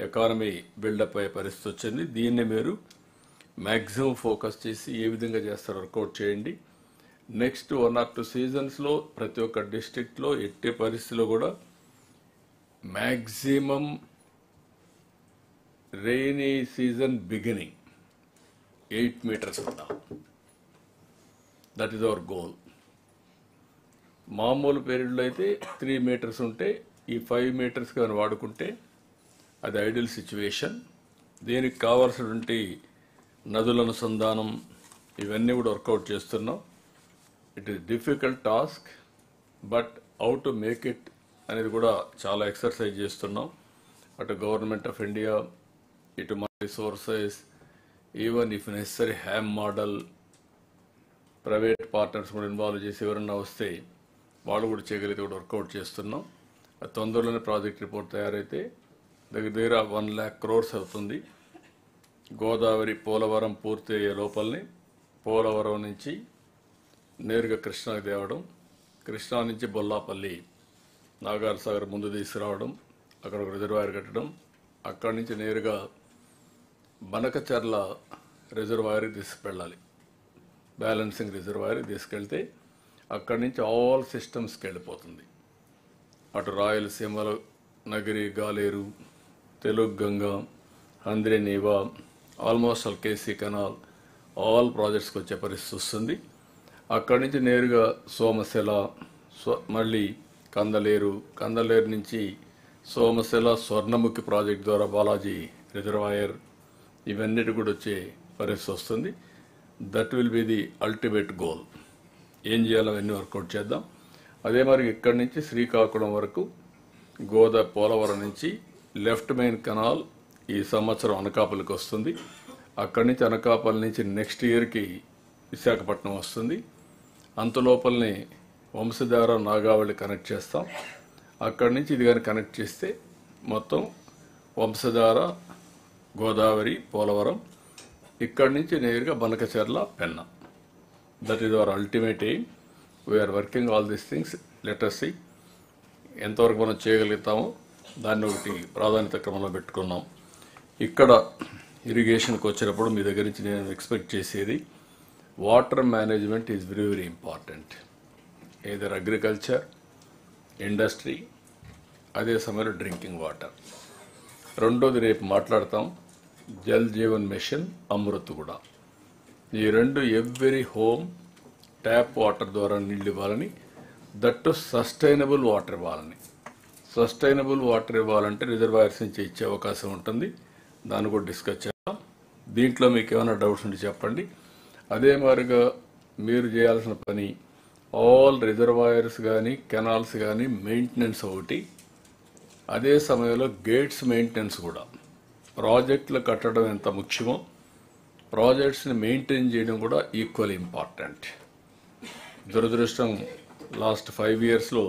ఎకానమీ బిల్డప్ అయ్యే పరిస్థితి వచ్చింది. దీన్ని మీరు మ్యాక్సిమం ఫోకస్ చేసి ఏ విధంగా చేస్తారో వర్కౌట్ చేయండి. నెక్స్ట్ 1 or 2 సీజన్స్లో ప్రతి ఒక్క డిస్ట్రిక్ట్లో ఎట్టి పరిస్థితిలో కూడా maximum rainy season beginning 8 meters ఉండాలి. That is hour goal. మామూలు పీరియడ్లో అయితే 3 meters ఉంటే ఈ 5 meters కానీ వాడుకుంటే అది ఐడియల్ సిచ్యువేషన్. దీనికి కావాల్సినటువంటి నదుల అనుసంధానం ఇవన్నీ కూడా వర్కౌట్ చేస్తున్నాం. It is difficult task, but how to make it అనేది కూడా చాలా ఎక్సర్సైజ్ చేస్తున్నాం. అటు గవర్నమెంట్ ఆఫ్ ఇండియా, ఇటు మన resources, even if necessary HAM model, private partners కూడా ఇన్వాల్వ్ చేసి ఎవరన్నా వస్తే వాళ్ళు కూడా చేయగలిగితే కూడా వర్కౌట్ చేస్తున్నాం. అది తొందరలోనే ప్రాజెక్ట్ రిపోర్ట్ తయారైతే దగ్గర 1 lakh crores అవుతుంది. గోదావరి పోలవరం పూర్తి అయ్యే లోపలనే పోలవరం నుంచి నేరుగా కృష్ణాకి తేవడం, కృష్ణా నుంచి బొల్లాపల్లి నాగార్ సాగర్ ముందు తీసుకురావడం, అక్కడ ఒక రిజర్వాయర్ కట్టడం, అక్కడి నుంచి నేరుగా బనకచర్ల రిజర్వాయర్కి తీసుకెళ్ళాలి. బ్యాలెన్సింగ్ రిజర్వాయర్కి తీసుకెళ్తే అక్కడి నుంచి ఆల్ సిస్టమ్స్కి వెళ్ళిపోతుంది. అటు రాయలసీమలో Nagari, Galeru, Telugu Ganga, Handri Neeva, almost all KC canal all ప్రాజెక్ట్స్కి వచ్చే పరిస్థితి వస్తుంది. అక్కడి నుంచి నేరుగా సోమశిల, మళ్ళీ కందలేరు నుంచి సోమశిల స్వర్ణముఖి ప్రాజెక్ట్ ద్వారా బాలాజీ రిజర్వాయర్ ఇవన్నిటి కూడా వచ్చే పరిస్థితి వస్తుంది. That will be the ultimate goal. ఏం చేయాలో అవన్నీ వర్కౌట్ చేద్దాం. అదే మరి ఇక్కడి నుంచి శ్రీకాకుళం వరకు పోలవరం నుంచి లెఫ్ట్ మెయిన్ కెనాల్ ఈ సంవత్సరం అనకాపల్లికి వస్తుంది. అక్కడి నుంచి అనకాపల్లి నుంచి నెక్స్ట్ ఇయర్కి విశాఖపట్నం వస్తుంది. అంతలోపలనే వంశధార నాగావళి కనెక్ట్ చేస్తాం. అక్కడి నుంచి ఇది కానీ కనెక్ట్ చేస్తే మొత్తం వంశధార, గోదావరి, పోలవరం, ఇక్కడి నుంచి నేరుగా Banakacherla, Penna. That is our ultimate aim. We're working all these things. Let us see ఎంతవరకు మనం చేయగలుగుతామో దాన్ని ఒకటి ప్రాధాన్యత క్రమంలో పెట్టుకున్నాం. ఇక్కడ ఇరిగేషన్కి వచ్చినప్పుడు మీ దగ్గర నుంచి నేను ఎక్స్పెక్ట్ చేసేది water management is very very important. Either agriculture, industry, అదే సమయంలో డ్రింకింగ్ వాటర్. రెండోది రేపు మాట్లాడతాం జల్ జీవన్ మిషన్, అమృత్ కూడా. ఈ రెండు ఎవ్రీ హోమ్ ట్యాప్ వాటర్ ద్వారా నీళ్ళు ఇవ్వాలని, దట్టు సస్టైనబుల్ వాటర్ ఇవ్వాలని. సస్టైనబుల్ వాటర్ ఇవ్వాలంటే రిజర్వాయర్స్ నుంచి ఇచ్చే అవకాశం ఉంటుంది. దాన్ని కూడా డిస్కస్ చేద్దాం. దీంట్లో మీకు ఏమైనా డౌట్స్ ఉంటే చెప్పండి. అదే మాదిరిగా మీరు చేయాల్సిన పని ఆల్ రిజర్వాయర్స్ కానీ కెనాల్స్ కానీ మెయింటెనెన్స్ ఒకటి, అదే సమయంలో గేట్స్ మెయింటెనెన్స్ కూడా. ప్రాజెక్టులు కట్టడం ఎంత ముఖ్యమో ప్రాజెక్ట్స్ని మెయింటైన్ చేయడం కూడా ఈక్వల్ ఇంపార్టెంట్. దురదృష్టం లాస్ట్ 5 yearsలో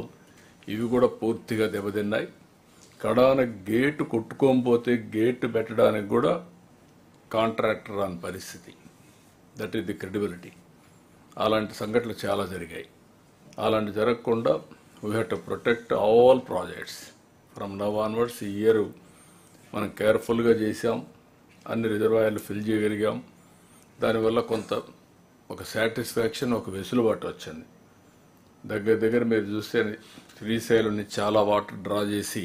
ఇవి కూడా పూర్తిగా దెబ్బతిన్నాయి. కడాన గేటు కొట్టుకోకపోతే గేటు పెట్టడానికి కూడా కాంట్రాక్టర్ రాని పరిస్థితి. That is the credibility. అలాంటి సంఘటనలు చాలా జరిగాయి. అలాంటి జరగకుండా we have to protect all projects from now onwards. ఈ ఇయర్ మనం కేర్ఫుల్గా చేసాం, అన్ని రిజర్వాయర్లు ఫిల్ చేయగలిగాం. దానివల్ల కొంత ఒక సాటిస్ఫాక్షన్, ఒక వెసులుబాటు వచ్చింది. దగ్గర మీరు చూస్తే శ్రీశైలం నుంచి చాలా వాటర్ డ్రా చేసి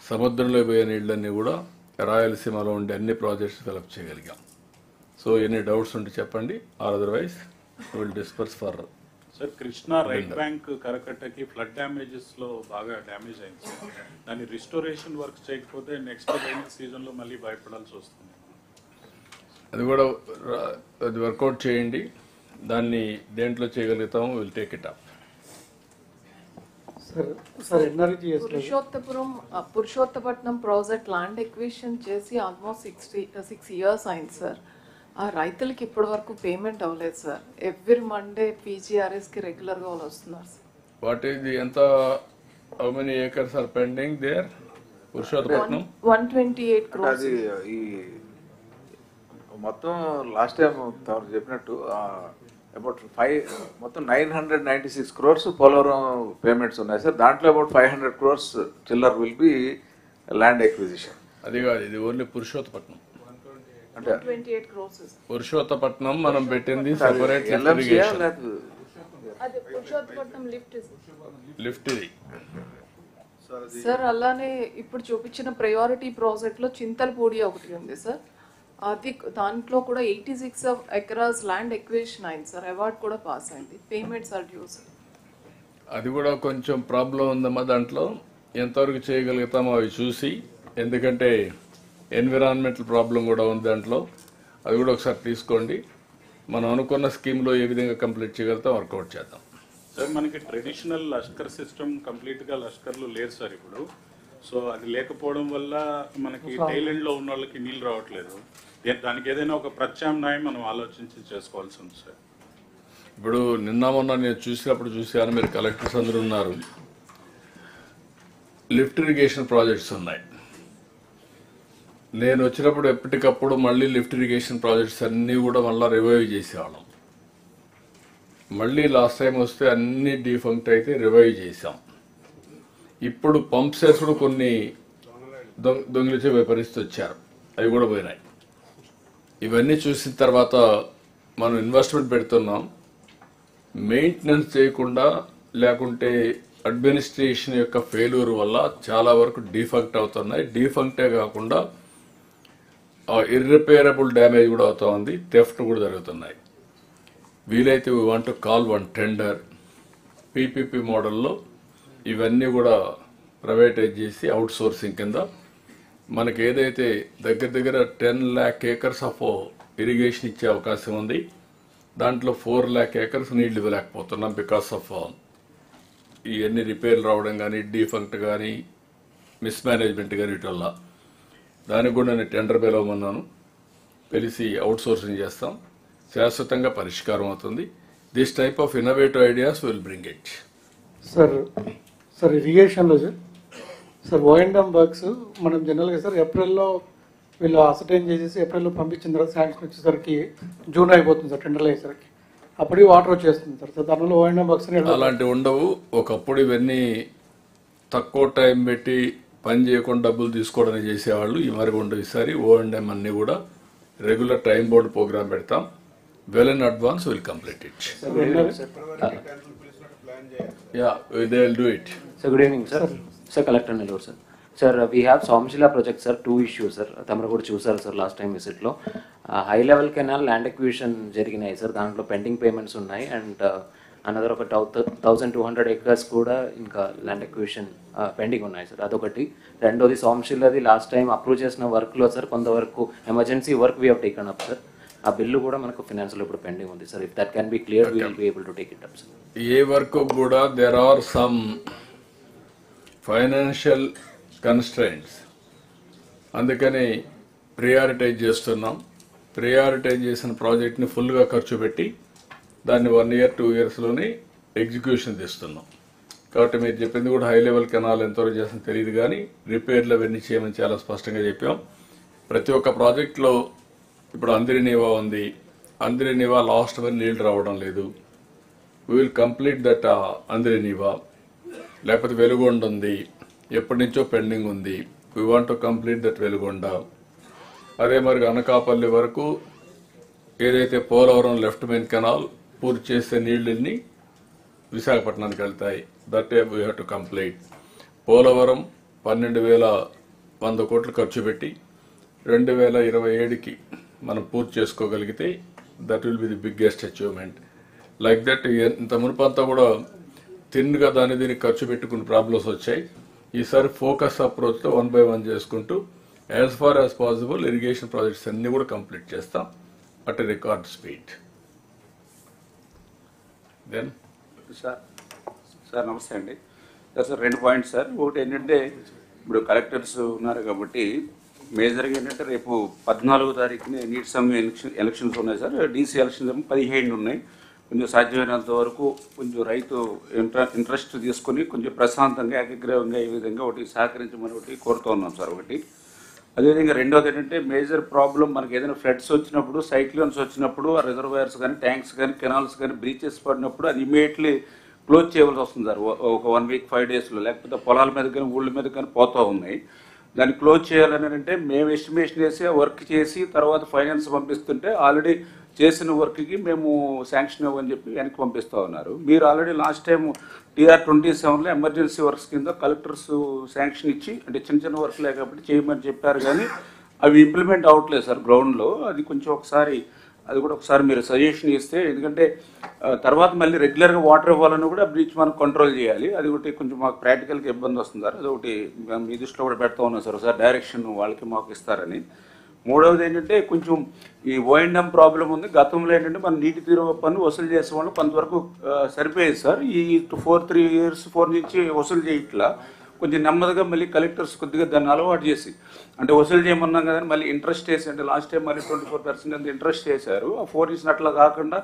సముద్రంలో పోయే నీళ్ళన్నీ కూడా రాయలసీమలో ఉండే అన్ని ప్రాజెక్ట్స్ డెవలప్ చేయగలిగాం. సో ఎన్ని డౌట్స్ ఉంటే చెప్పండి, or otherwise will disperse for sir Krishna right bank కరకట్టకి ఫ్లడ్ డ్యామేజెస్ లో బాగా డ్యామేజ్ అయింది సార్. దాని రిస్టోరేషన్ వర్క్ చేయకపోతే నెక్స్ట్ రైనింగ్ సీజన్ లో మళ్ళీ భయపడాల్సి వస్తుంది. అది కూడా అది వర్కౌట్ చేయండి. దాన్ని దేంట్లో చేయగలుగుతాము, will take it up. Purushottapatnam project land acquisition చేసి ఆల్మోస్ట్ 6 years అయింది సార్. ఆ రైతులకి ఇప్పటి వరకు పేమెంట్ అవ్వలేదు సార్. ఎవ్రీ మండే పీజీఆర్ఎస్కి రెగ్యులర్గా వాళ్ళు వస్తున్నారు సార్. వాట్ ఈస్ ది ఎంత, how many acres are pending there? Purushothapatnam 128 crores. అది ఈ మొత్తం లాస్ట్ టైం తమరు చెప్పినట్టు అబౌట్ 996 crores పోలవరం పేమెంట్స్ ఉన్నాయి సార్. దాంట్లో అబౌట్ 500 crores చిల్లర్ విల్ బి ల్యాండ్ ఎక్విజిషన్. అది కాదు, ఇది ఓన్లీ పురుషోత్తపట్నం. అంటే 128 crores. పురుషోత్తపట్నం మనం పెట్టింది సెపరేట్ అది పురుషోత్తపట్నం లిఫ్ట్ ఇది. సార్ అలానే ఇప్పుడు చూపించిన ప్రయారిటీ ప్రాజెక్ట్లో చింతలపూడి ఒకటి ఉంది సార్. అది దాంట్లో కూడా 86 acres ల్యాండ్ ఎక్విజిషన్ అయింది సార్. అవార్డ్ కూడా పాస్ అయింది. Payments are due sir. అది కూడా కొంచెం ప్రాబ్లం ఉందమ్మా. దాంట్లో ఎంతవరకు చేయగలుగుతామో అవి చూసి, ఎందుకంటే ఎన్విరాన్మెంటల్ ప్రాబ్లం కూడా ఉంది దాంట్లో. అది కూడా ఒకసారి తీసుకోండి. మనం అనుకున్న స్కీమ్లో ఏ విధంగా కంప్లీట్ చేయగలుగుతాం వర్కౌట్ చేద్దాం. సార్ మనకి ట్రెడిషనల్ లష్కర్ సిస్టమ్ కంప్లీట్గా లష్కర్లు లేదు సార్ ఇప్పుడు. సో అది లేకపోవడం వల్ల మనకి టైలెండ్లో ఉన్న వాళ్ళకి నీళ్ళు రావట్లేదు. దానికి ఏదైనా ఒక ప్రత్యామ్నాయం మనం ఆలోచించి చేసుకోవాల్సి ఉంది సార్. ఇప్పుడు నిన్న మొన్న నేను చూశాను, మీరు కలెక్టర్స్ అందరూ ఉన్నారు. లిఫ్ట్ ఇరిగేషన్ ప్రాజెక్ట్స్ ఉన్నాయి. నేను వచ్చినప్పుడు ఎప్పటికప్పుడు మళ్ళీ లిఫ్ట్ ఇరిగేషన్ ప్రాజెక్ట్స్ అన్నీ కూడా మళ్ళీ రివైవ్ చేసేవాళ్ళం. మళ్ళీ లాస్ట్ టైం వస్తే అన్ని డిఫంక్ట్ అయితే రివైవ్ చేసాం. ఇప్పుడు పంప్ సెట్స్ కూడా కొన్ని దొంగిలించే పరిస్థితి వచ్చారు, అవి కూడా పోయినాయి. ఇవన్నీ చూసిన తర్వాత మనం ఇన్వెస్ట్మెంట్ పెడుతున్నాం. మెయింటెనెన్స్ చేయకుండా, లేకుంటే అడ్మినిస్ట్రేషన్ యొక్క ఫెయిల్యూర్ వల్ల చాలా వరకు డిఫంక్ట్ అవుతున్నాయి. డిఫంక్టే కాకుండా ఇర్రిపేరబుల్ డ్యామేజ్ కూడా అవుతా ఉంది, థెఫ్ట్ కూడా జరుగుతున్నాయి. వీలైతే we want to call one tender PPP మోడల్లో ఇవన్నీ కూడా ప్రైవేటైజ్ చేసి అవుట్ సోర్సింగ్ కింద మనకి ఏదైతే దగ్గర 10 lakh acres ఆఫ్ ఇరిగేషన్ ఇచ్చే అవకాశం ఉంది. దాంట్లో 4 lakh acres నీళ్ళు ఇవ్వలేకపోతున్నాం బికాస్ ఆఫ్ ఇవన్నీ రిపేర్లు రావడం కానీ, డిఫంక్ట్ కానీ, మిస్మేనేజ్మెంట్ కానీ వీటి వల్ల. దానికి కూడా నేను టెండర్ పిలవమన్నాను. పిలిచి అవుట్ సోర్సింగ్ చేస్తాం. శాశ్వతంగా పరిష్కారం అవుతుంది. This type of innovative ideas will bring it. Sir ఇరిగేషన్లో సార్ ఓఎండ్ఎం వర్క్స్ మనం జనరల్గా సార్ ఏప్రిల్లో వీళ్ళు అసర్టైన్ చేసేసి ఏప్రిల్లో పంపించిన తర్వాత శాంక్షన్ వచ్చేసరికి జూన్ అయిపోతుంది సార్. టెండర్లు అయ్యేసరికి అప్పటికి వాటర్ వచ్చేస్తుంది సార్. సార్ దానివల్ల ఓఎండ్ఎం వర్క్స్ అలాంటివి ఉండవు. ఒకప్పుడు ఇవన్నీ తక్కువ టైం పెట్టి పని చేయకుండా డబ్బులు తీసుకోవడం చేసేవాళ్ళు. ఈ మరి ఉండవు. ఈసారి ఓఎండ్ఎం అన్నీ కూడా రెగ్యులర్ టైం బోర్డ్ ప్రోగ్రామ్ పెడతాం. Well in advance will complete it. Yeah, they will do it. Sir, good evening, sir. Sir, Collector Nellore, sir. Sir, we have Somashila project, sir. 2 issues, sir. Tamara kuda chusaru, sir. Last time visit lo, high level canal land acquisition jariginayi, sir. Dantlo pending payments unnayi, and another oka 1200 acres kuda inka land acquisition pending unnayi, sir. Adokati. Rendodi Somashiladi last time approve chesina work lo, sir. Konda varaku emergency work we have taken up, sir. ఆ బిల్లు కూడా మనకు ఫైనాన్షియల్ ఇప్పుడు పెండింగ్ ఉంది sir. If that can be clear we will be able to take it up sir. ఏ వర్క్ కూడా there are some financial constraints. అందుకని ప్రియారిటైజ్ చేస్తున్నాం. ప్రియారిటైజ్ చేసిన ప్రాజెక్ట్ని ఫుల్గా ఖర్చు పెట్టి దాన్ని 1 year 2 yearsలోనే ఎగ్జిక్యూషన్ తీస్తున్నాం. కాబట్టి మీరు చెప్పింది కూడా హై లెవెల్ కెనాల్ ఎంతవరకు చేస్తుందో తెలియదు, కానీ రిపేర్లు అవన్నీ చేయమని చాలా స్పష్టంగా చెప్పాం. ప్రతి ఒక్క ప్రాజెక్టులో ఇప్పుడు అందిరినీవా ఉంది. అందిరినీవా లాస్ట్ వరకు నీళ్ళు రావడం లేదు. వీ విల్ కంప్లీట్ దట్ అందిరినీవా. లేకపోతే వెలుగొండ ఉంది, ఎప్పటి నుంచో పెండింగ్ ఉంది. We want to complete that Veligonda. అదే మరి అనకాపల్లి వరకు ఏదైతే పోలవరం లెఫ్ట్ మెయిన్ కెనాల్ పూర్తి చేసే నీళ్ళని విశాఖపట్నానికి వెళ్తాయి. That we have to complete. Polavaram 12,100 కోట్లు ఖర్చు పెట్టి 2027కి మనం పూర్తి చేసుకోగలిగితే that will be the biggest achievement. Like that ఇంత మునుపంతా కూడా తిన్నుగా దీనికి ఖర్చు పెట్టుకుని ప్రాబ్లమ్స్ వచ్చాయి. ఈసారి ఫోకస్ అప్రోచ్తో 1 by 1 చేసుకుంటూ as far as possible irrigation projects అన్ని కూడా కంప్లీట్ చేస్తాం at record speed. Then sir నమస్తే అండి. Sir 2 points sir. ఒకటి ఏంటంటే ఇప్పుడు కలెక్టర్స్ ఉన్నారు కాబట్టి మేజర్గా ఏంటంటే రేపు 14వ తారీఖున నీట్ సమయం ఎలక్షన్స్ ఉన్నాయి సార్. డీసీ ఎలక్షన్స్ 17 ఉన్నాయి. కొంచెం సాధ్యమైనంత వరకు కొంచెం రైతు ఇంట్రెస్ట్ తీసుకొని కొంచెం ప్రశాంతంగా ఏకగ్రీవంగా ఈ విధంగా ఒకటి సహకరించమని ఒకటి కోరుతూ ఉన్నాం సార్. ఒకటి అదేవిధంగా రెండోది ఏంటంటే మేజర్ ప్రాబ్లం మనకి ఏదైనా ఫ్లడ్స్ వచ్చినప్పుడు, సైక్లోన్స్ వచ్చినప్పుడు ఆ రిజర్వాయర్స్ కానీ, ట్యాంక్స్ కానీ, కెనాల్స్ కానీ బ్రీచెస్ పడినప్పుడు అది ఇమీడియట్లీ క్లోజ్ చేయవలసి వస్తుంది సార్. ఒక 1 week 5 daysలో, లేకపోతే పొలాల మీద కానీ ఊళ్ళ మీద కానీ పోతూ ఉన్నాయి. దాన్ని క్లోజ్ చేయాలని అంటే మేము ఎస్టిమేషన్ వేసి వర్క్ చేసి తర్వాత ఫైనాన్స్ పంపిస్తుంటే ఆల్రెడీ చేసిన వర్క్కి మేము శాంక్షన్ ఇవ్వని చెప్పి వెనక్కి పంపిస్తూ ఉన్నారు. మీరు ఆల్రెడీ లాస్ట్ టైం TR-27లో ఎమర్జెన్సీ వర్క్స్ కింద కలెక్టర్స్ శాంక్షన్ ఇచ్చి అంటే చిన్న చిన్న వర్క్ లేకపోతే చేయమని చెప్పారు, కానీ అవి ఇంప్లిమెంట్ అవ్వట్లేదు సార్ గ్రౌండ్లో. అది కొంచెం అది కూడా ఒకసారి మీరు సజెషన్ ఇస్తే, ఎందుకంటే తర్వాత మళ్ళీ రెగ్యులర్గా వాటర్ ఇవ్వాలని కూడా బ్రీచ్ మనం కంట్రోల్ చేయాలి. అది ఒకటి కొంచెం మాకు ప్రాక్టికల్గా ఇబ్బంది వస్తుంది సార్. అది ఒకటి మీ దృష్టిలో కూడా పెడతా ఉన్నాం సార్ డైరెక్షన్ వాళ్ళకి మాకు ఇస్తారని. మూడవది ఏంటంటే కొంచెం ఈ O&M ప్రాబ్లం ఉంది. గతంలో ఏంటంటే మనం నీటి తీరు పన్ను వసూలు చేసే వాళ్ళు కొంతవరకు సరిపోయేది సార్. ఈ 3 years నుంచి వసూలు చేయట్లా. కొంచెం నెమ్మదిగా మళ్ళీ కలెక్టర్స్ కొద్దిగా దాన్ని అలవాటు చేసి, అంటే వసూలు చేయమన్నాం కదా మళ్ళీ ఇంట్రెస్ట్ వేసి, అంటే లాస్ట్ టైం మళ్ళీ 24% అంత ఇంట్రెస్ట్ చేశారు. ఆ 4 years అట్లా కాకుండా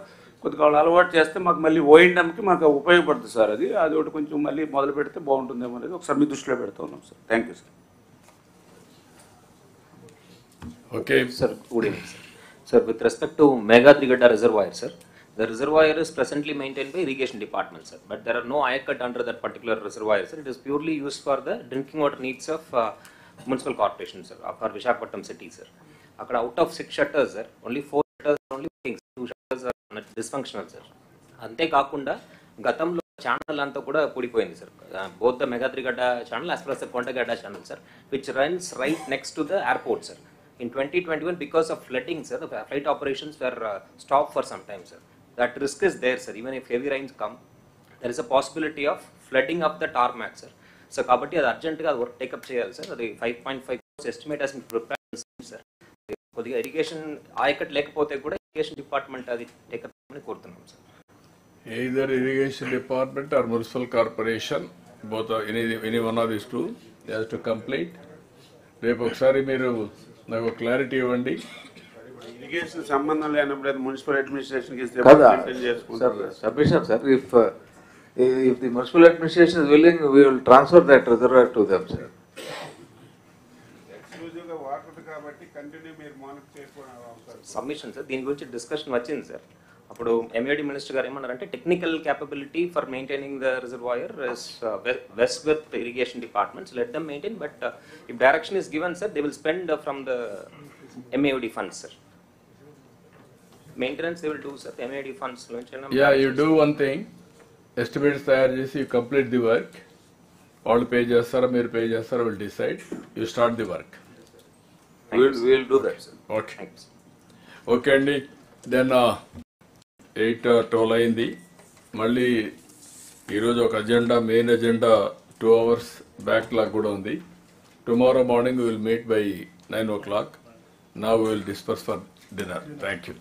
కొద్దిగా వాళ్ళు అలవాటు చేస్తే మాకు మళ్ళీ O&Mకి మాకు ఉపయోగపడుతుంది సార్. అది ఒకటి కొంచెం మళ్ళీ మొదలు పెడితే బాగుంటుందేమో అనేది ఒకసారి మీ దృష్టిలో పెడతా ఉన్నాం sir. Thank you sir. Okay Sir, good evening, sir. Sir, with respect to Meghadrigada Reservoir, sir, the reservoir is presently maintained by Irrigation Department, sir. But there are no cut under that particular reservoir, sir. It is purely used for the drinking water needs of Municipal Corporation, sir, for Visakhapatnam city, sir. Akada out of 6 shutters, sir, only 4 shutters are only working. 2 shutters are dysfunctional, sir. Ante kaakunda gatamlo channel anta kuda pudipoyindi, sir. Both the Meghadrigada channel as well as the Kontagada channel, sir, which runs right next to the airport, sir. In 2021, because of flooding, sir, the flight operations were stopped for some time, sir. That risk is there, sir. Even if heavy rains come, there is a possibility of flooding of the tarmac, sir. So, kabatti adi urgent ga work take up cheyali, sir. Adi 5.5 crores estimate has been prepared, sir. Kodiga irrigation ayakat lekapothe kuda irrigation department adi take up cheyalani korutunnam, sir. Either irrigation department or municipal corporation, both any one of these two, they have to complete. రేపు ఒకసారి మీరు నాకు క్లారిటీ ఇవ్వండి. ఇరిగేషన్ సంబంధం లేనప్పుడు మున్సిపల్ అడ్మినిస్ట్రేషన్కి ఇస్తే కదా చేసుకుంటారు. Submission sir. If the municipal administration is willing, we will transfer that reservoir to them, sir. ఎక్స్క్లూజివ్గా వాటర్ కాబట్టి కంటిన్యూ మీరు మానిటర్ చేసుకోవడం అవసరం. సబ్మిషన్ సార్, దీని గురించి డిస్కషన్ వచ్చింది సార్. అప్పుడు MAD మినిస్టర్ గారు ఏమన్నారంటే technical capability for maintaining the reservoir is vest with irrigation departments, let them maintain, but if direction is given sir they will spend from the MAD funds sir. Maintenance they will do sir MAD funds నుంచి. Yeah, you do one thing, estimates తయారు చేసి యూ కంప్లీట్ ది వర్క్. వాళ్ళు పే చేస్తారా మీరు పే చేస్తారా will decide. You start the work. We'll do that, sir. Okay okay అండి. దెన్ 8:12 అయింది. మళ్ళీ ఈరోజు ఒక మెయిన్ అజెండా 2 hours బ్యాక్లాగ్ కూడా ఉంది. Tomorrow morning will meet by 9 o'clock. Now we will disperse for dinner. Thank you.